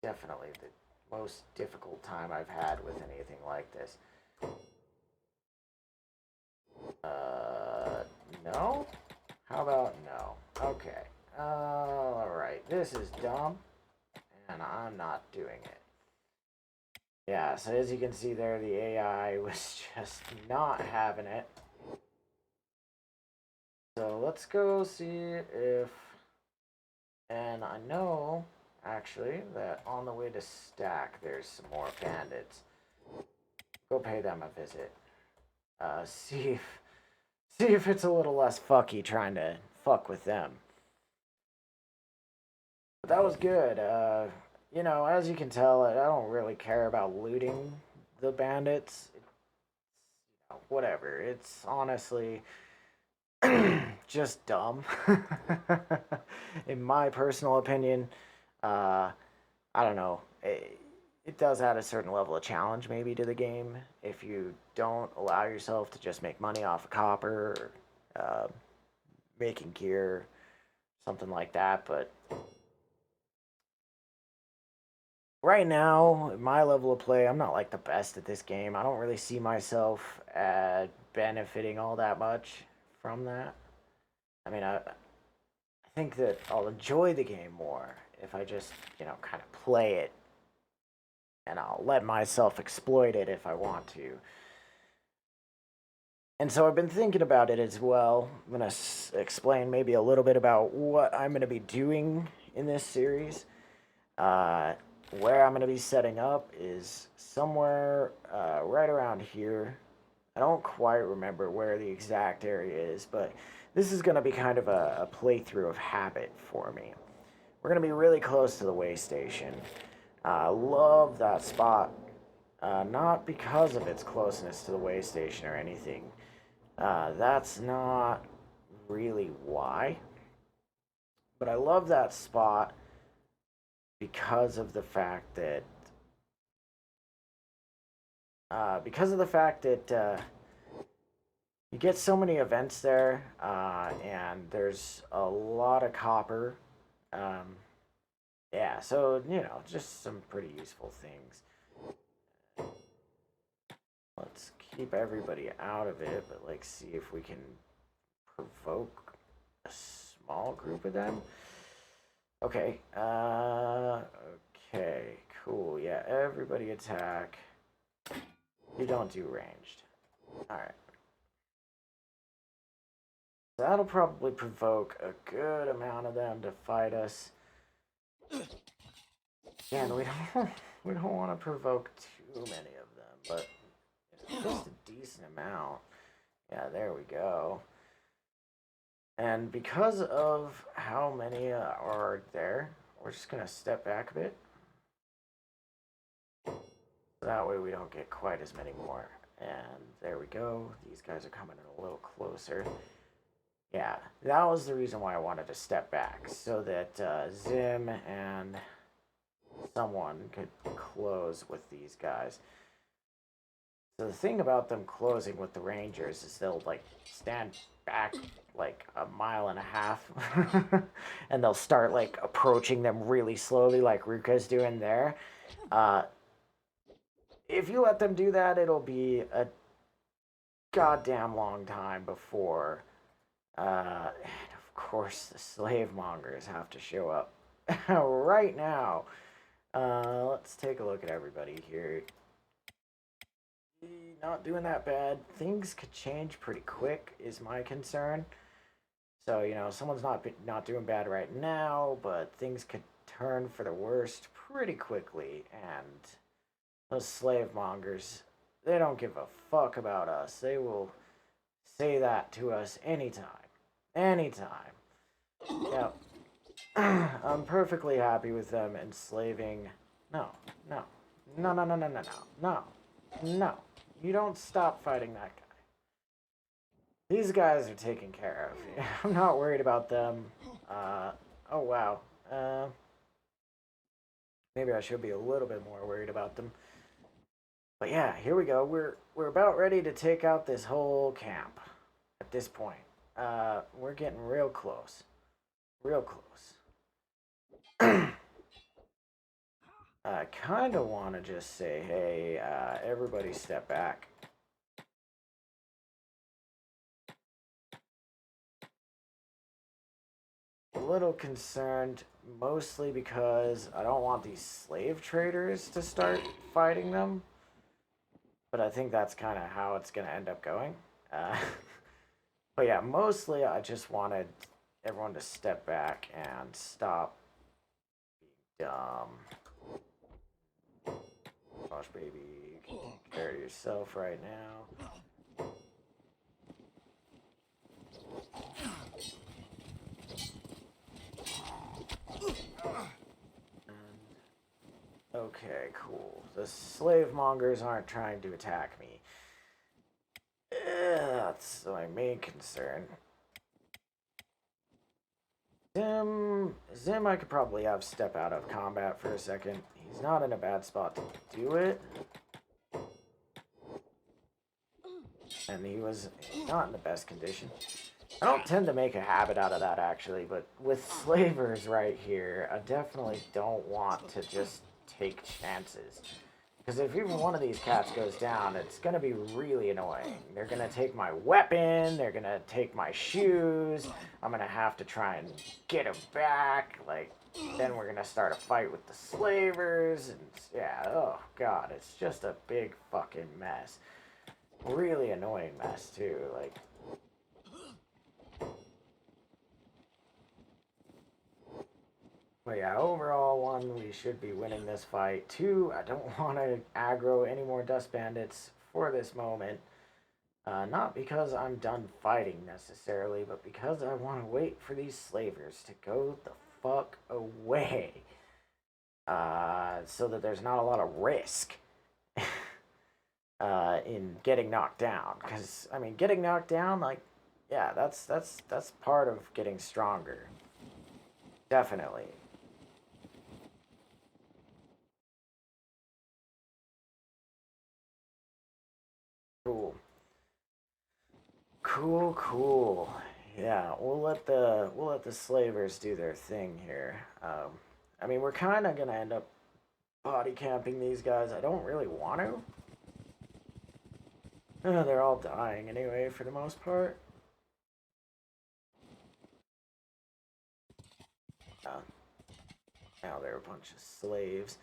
definitely the most difficult time I've had with anything like this. No? How about no? Okay. Alright, this is dumb, and I'm not doing it. Yeah, so as you can see there, the AI was just not having it. So let's go see if... And I know, actually, that on the way to Stack, there's some more bandits. Go pay them a visit. See if it's a little less fucky trying to fuck with them. But that was good. You know, as you can tell, I don't really care about looting the bandits. Whatever. It's honestly just dumb. In my personal opinion, I don't know. It does add a certain level of challenge maybe to the game if you don't allow yourself to just make money off of copper or making gear, something like that. But right now, my level of play, I'm not like the best at this game. I don't really see myself benefiting all that much from that. I mean, I think that I'll enjoy the game more if I just, you know, kind of play it, and I'll let myself exploit it if I want to. And so I've been thinking about it as well. I'm going to explain maybe a little bit about what I'm going to be doing in this series. Where I'm going to be setting up is somewhere right around here. I don't quite remember where the exact area is, but this is going to be kind of a playthrough of habit for me. We're going to be really close to the way station. I love that spot, not because of its closeness to the way station or anything. That's not really why. But I love that spot because of the fact that you get so many events there, and there's a lot of copper. Yeah, so you know, just some pretty useful things. Let's keep everybody out of it, but like see if we can provoke a small group of them. Okay. Okay. Cool. Yeah. Everybody attack. You don't do ranged. All right. That'll probably provoke a good amount of them to fight us. Again, we don't want to provoke too many of them, but just a decent amount. Yeah, there we go. And because of how many are there, we're just going to step back a bit. That way we don't get quite as many more. And there we go. These guys are coming in a little closer. Yeah, that was the reason why I wanted to step back, so that Zim and someone could close with these guys. So the thing about them closing with the Rangers is they'll like stand back like a mile and a half and they'll start like approaching them really slowly like Ruka's doing there. Uh, if you let them do that, it'll be a goddamn long time before and of course the slave mongers have to show up right now. Let's take a look at everybody here. Not doing that bad. Things could change pretty quick is my concern. So, you know, someone's not doing bad right now, but things could turn for the worst pretty quickly. And those slave mongers, they don't give a fuck about us. They will say that to us anytime. Anytime. Yep. I'm perfectly happy with them enslaving. No, no. No, no, no, no, no, no. No. No. You don't stop fighting that guy. These guys are taken care of. I'm not worried about them. Oh wow. Maybe I should be a little bit more worried about them. But yeah, here we go. We're about ready to take out this whole camp at this point. We're getting real close. Real close. I kind of want to just say, hey, everybody step back. A little concerned, mostly because I don't want these slave traders to start fighting them. But I think that's kind of how it's going to end up going. But yeah, mostly I just wanted everyone to step back and stop being dumb. Gosh, baby, you can take care of yourself right now. Okay, cool. The slave mongers aren't trying to attack me. That's my main concern. Zim, I could probably have step out of combat for a second. He's not in a bad spot to do it. And he was not in the best condition. I don't tend to make a habit out of that, actually, but with slavers right here, I definitely don't want to just take chances. Because if even one of these cats goes down, it's going to be really annoying. They're going to take my weapon, they're going to take my shoes, I'm going to have to try and get them back, like, then we're going to start a fight with the slavers, and yeah, oh god, it's just a big fucking mess. Really annoying mess, too, like... But yeah, overall, one, we should be winning this fight. Two, I don't want to aggro any more dust bandits for this moment. Not because I'm done fighting necessarily, but because I want to wait for these slavers to go the fuck away. So that there's not a lot of risk in getting knocked down. Because, I mean, getting knocked down, like, yeah, that's part of getting stronger. Definitely. Cool. Cool. Yeah, we'll let the slavers do their thing here. I mean, we're kind of gonna end up body camping these guys. I don't really want to. They're all dying anyway, for the most part. Now they're a bunch of slaves.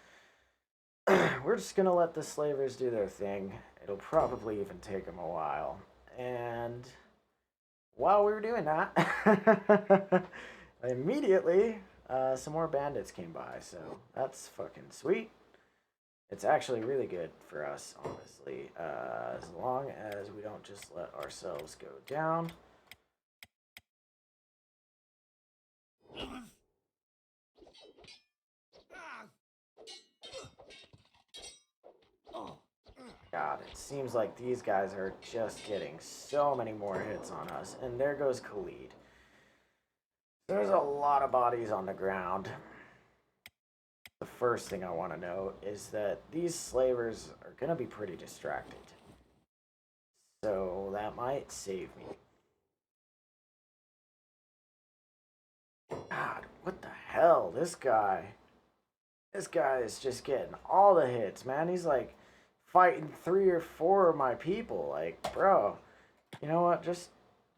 We're just gonna let the slavers do their thing. It'll probably even take them a while. And while we were doing that, immediately some more bandits came by. So that's fucking sweet. It's actually really good for us, honestly, as long as we don't just let ourselves go down. God, it seems like these guys are just getting so many more hits on us. And there goes Khalid. There's a lot of bodies on the ground. The first thing I want to note is that these slavers are going to be pretty distracted. So that might save me. God, what the hell? This guy. This guy is just getting all the hits, man. He's like fighting 3 or 4 of my people. Like, bro, you know what? Just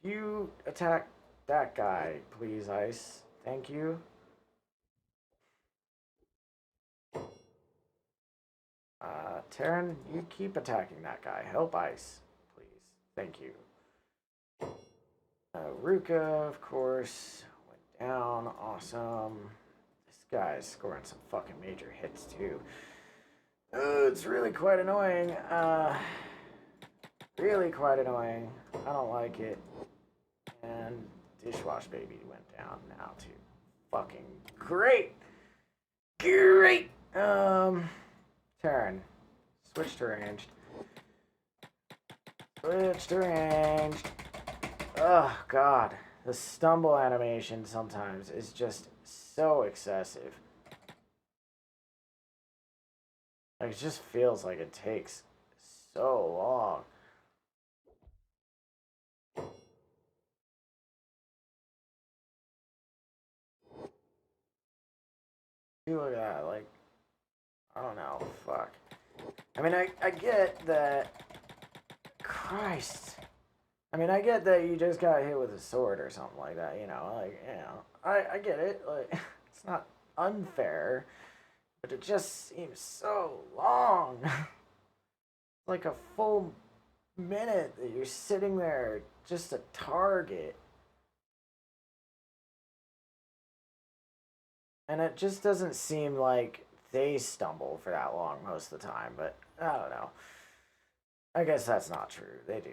you attack that guy, please, Ice. Thank you. Terran, you keep attacking that guy. Help Ice, please. Thank you. Ruka, of course, went down. Awesome. This guy's scoring some fucking major hits, too. It's really quite annoying. Really quite annoying. I don't like it. And Dishwasher Baby went down now, too. Fucking great! Great! Turn. Switch to ranged. Switch to ranged. Oh, God. The stumble animation sometimes is just so excessive. Like, it just feels like it takes so long. You look at that, like, I don't know, fuck. I mean, I get that, Christ. I mean, I get that you just got hit with a sword or something like that, you know, like, you know, I get it, like, it's not unfair, but it just seems so long. Like a full minute that you're sitting there just a target. And it just doesn't seem like they stumble for that long most of the time, but I don't know. I guess that's not true. They do.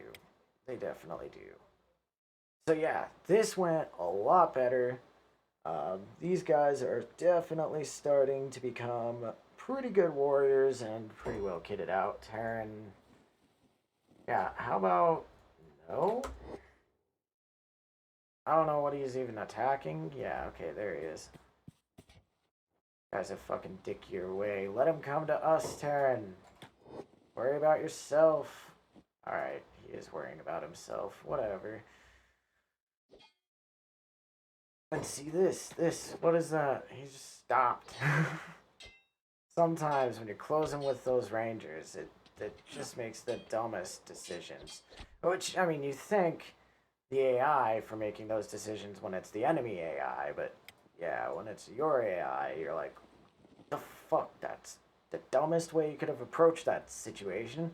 They definitely do. So yeah, this went a lot better. These guys are definitely starting to become pretty good warriors and pretty well kitted out. Terran. Yeah, how about no? I don't know what he's even attacking. Yeah, okay, there he is. Guy's a fucking dick your way. Let him come to us, Terran. Worry about yourself. Alright, he is worrying about himself. Whatever. And see this. What is that? He just stopped. Sometimes when you're closing with those rangers, it just makes the dumbest decisions. Which, I mean, you thank the AI for making those decisions when it's the enemy AI, but yeah, when it's your AI, you're like, the fuck, that's the dumbest way you could have approached that situation.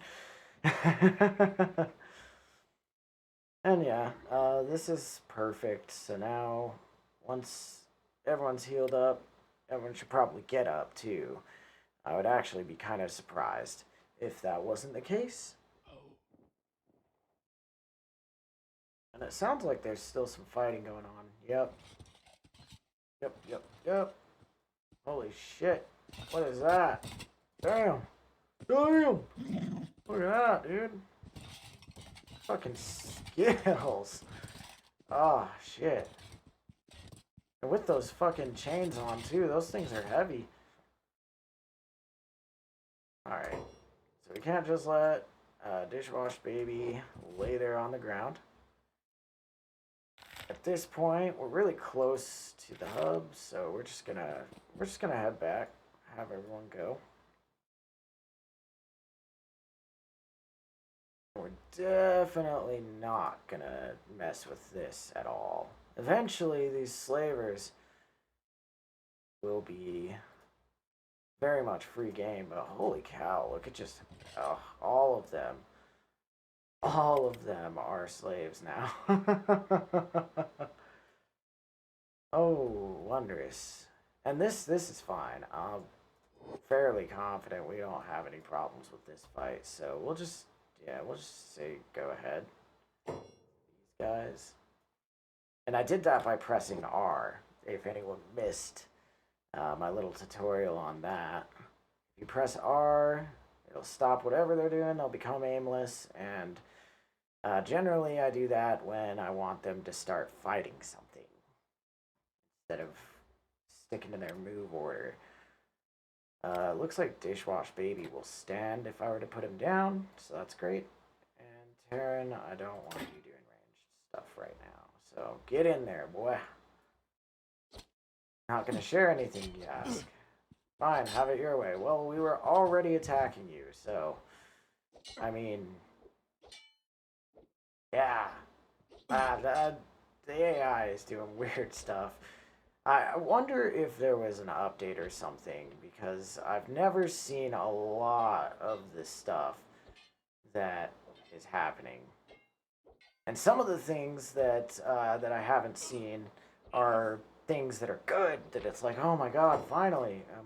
And yeah, this is perfect. So now, once everyone's healed up, everyone should probably get up too. I would actually be kind of surprised if that wasn't the case. And it sounds like there's still some fighting going on. Yep. Yep. Holy shit. What is that? Damn. Look at that, dude. Fucking skills. Oh, shit. And with those fucking chains on, too. Those things are heavy. Alright. So we can't just let Dishwasher Baby lay there on the ground. At this point, we're really close to the hub, so we're just gonna head back, have everyone go. We're definitely not gonna mess with this at all. Eventually, these slavers will be very much free game, but holy cow, look at just all of them. All of them are slaves now. Oh, wondrous. And this is fine. I'm fairly confident we don't have any problems with this fight, so we'll just say go ahead. These guys. And I did that by pressing R, if anyone missed my little tutorial on that. If you press R, it'll stop whatever they're doing, they'll become aimless, and generally I do that when I want them to start fighting something, instead of sticking to their move order. Looks like Dishwasher Baby will stand if I were to put him down, so that's great. And Taryn, I don't want you doing ranged stuff right now. So get in there, boy. Not gonna share anything, you ask. Fine, have it your way. Well, we were already attacking you, so... I mean... Yeah. The AI is doing weird stuff. I wonder if there was an update or something, because I've never seen a lot of this stuff that is happening. And some of the things that that I haven't seen are things that are good. That it's like, oh my god, finally, I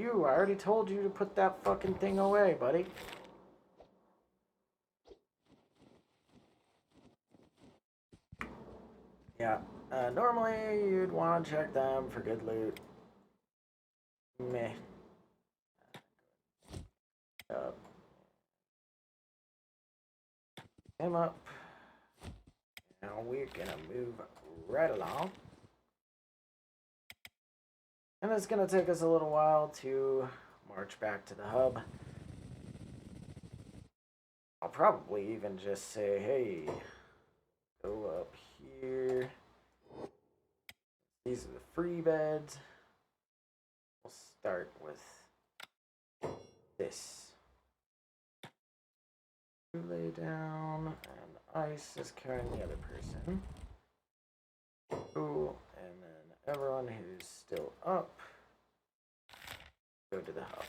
already told you to put that fucking thing away, buddy. Yeah. Normally, you'd want to check them for good loot. Meh. Him up. Now we're gonna move right along. And it's gonna take us a little while to march back to the hub. I'll probably even just say, hey, go up here. These are the free beds. We'll start with this. Lay down, and Ice is carrying the other person. Cool, and then everyone who's still up, go to the hub.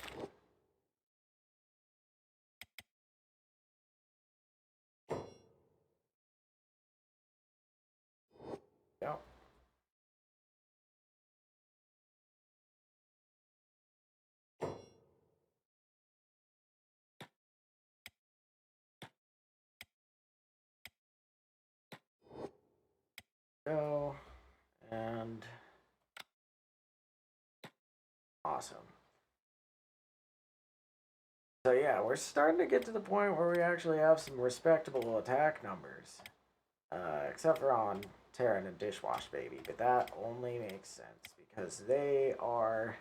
Go. Go, and awesome. So yeah, we're starting to get to the point where we actually have some respectable attack numbers. Except for on Terran and Dishwash Baby, but that only makes sense because they're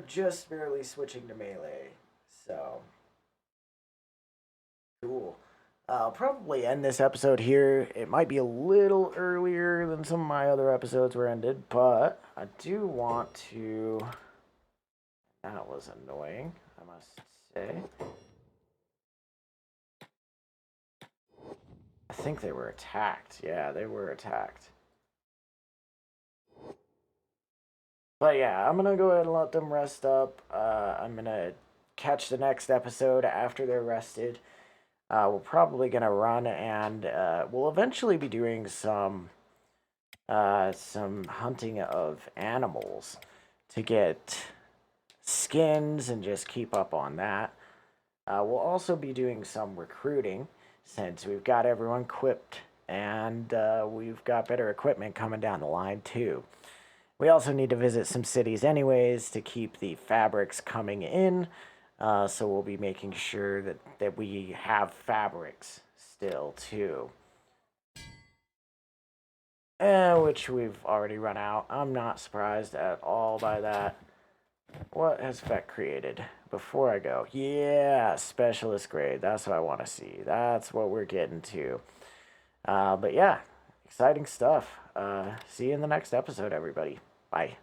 just barely switching to melee. So cool. I'll probably end this episode here. It might be a little earlier than some of my other episodes were ended, but I do want to... That was annoying, I must say. I think they were attacked. Yeah, they were attacked. But yeah, I'm going to go ahead and let them rest up. I'm going to catch the next episode after they're rested. We're probably going to run and we'll eventually be doing some hunting of animals to get skins and just keep up on that. We'll also be doing some recruiting since we've got everyone equipped and we've got better equipment coming down the line too. We also need to visit some cities anyways to keep the fabrics coming in. So we'll be making sure that we have fabrics still too. Which we've already run out. I'm not surprised at all by that. What has Feck created? Before I go. Yeah, specialist grade. That's what I want to see. That's what we're getting to. But yeah, exciting stuff. See you in the next episode, everybody. Bye.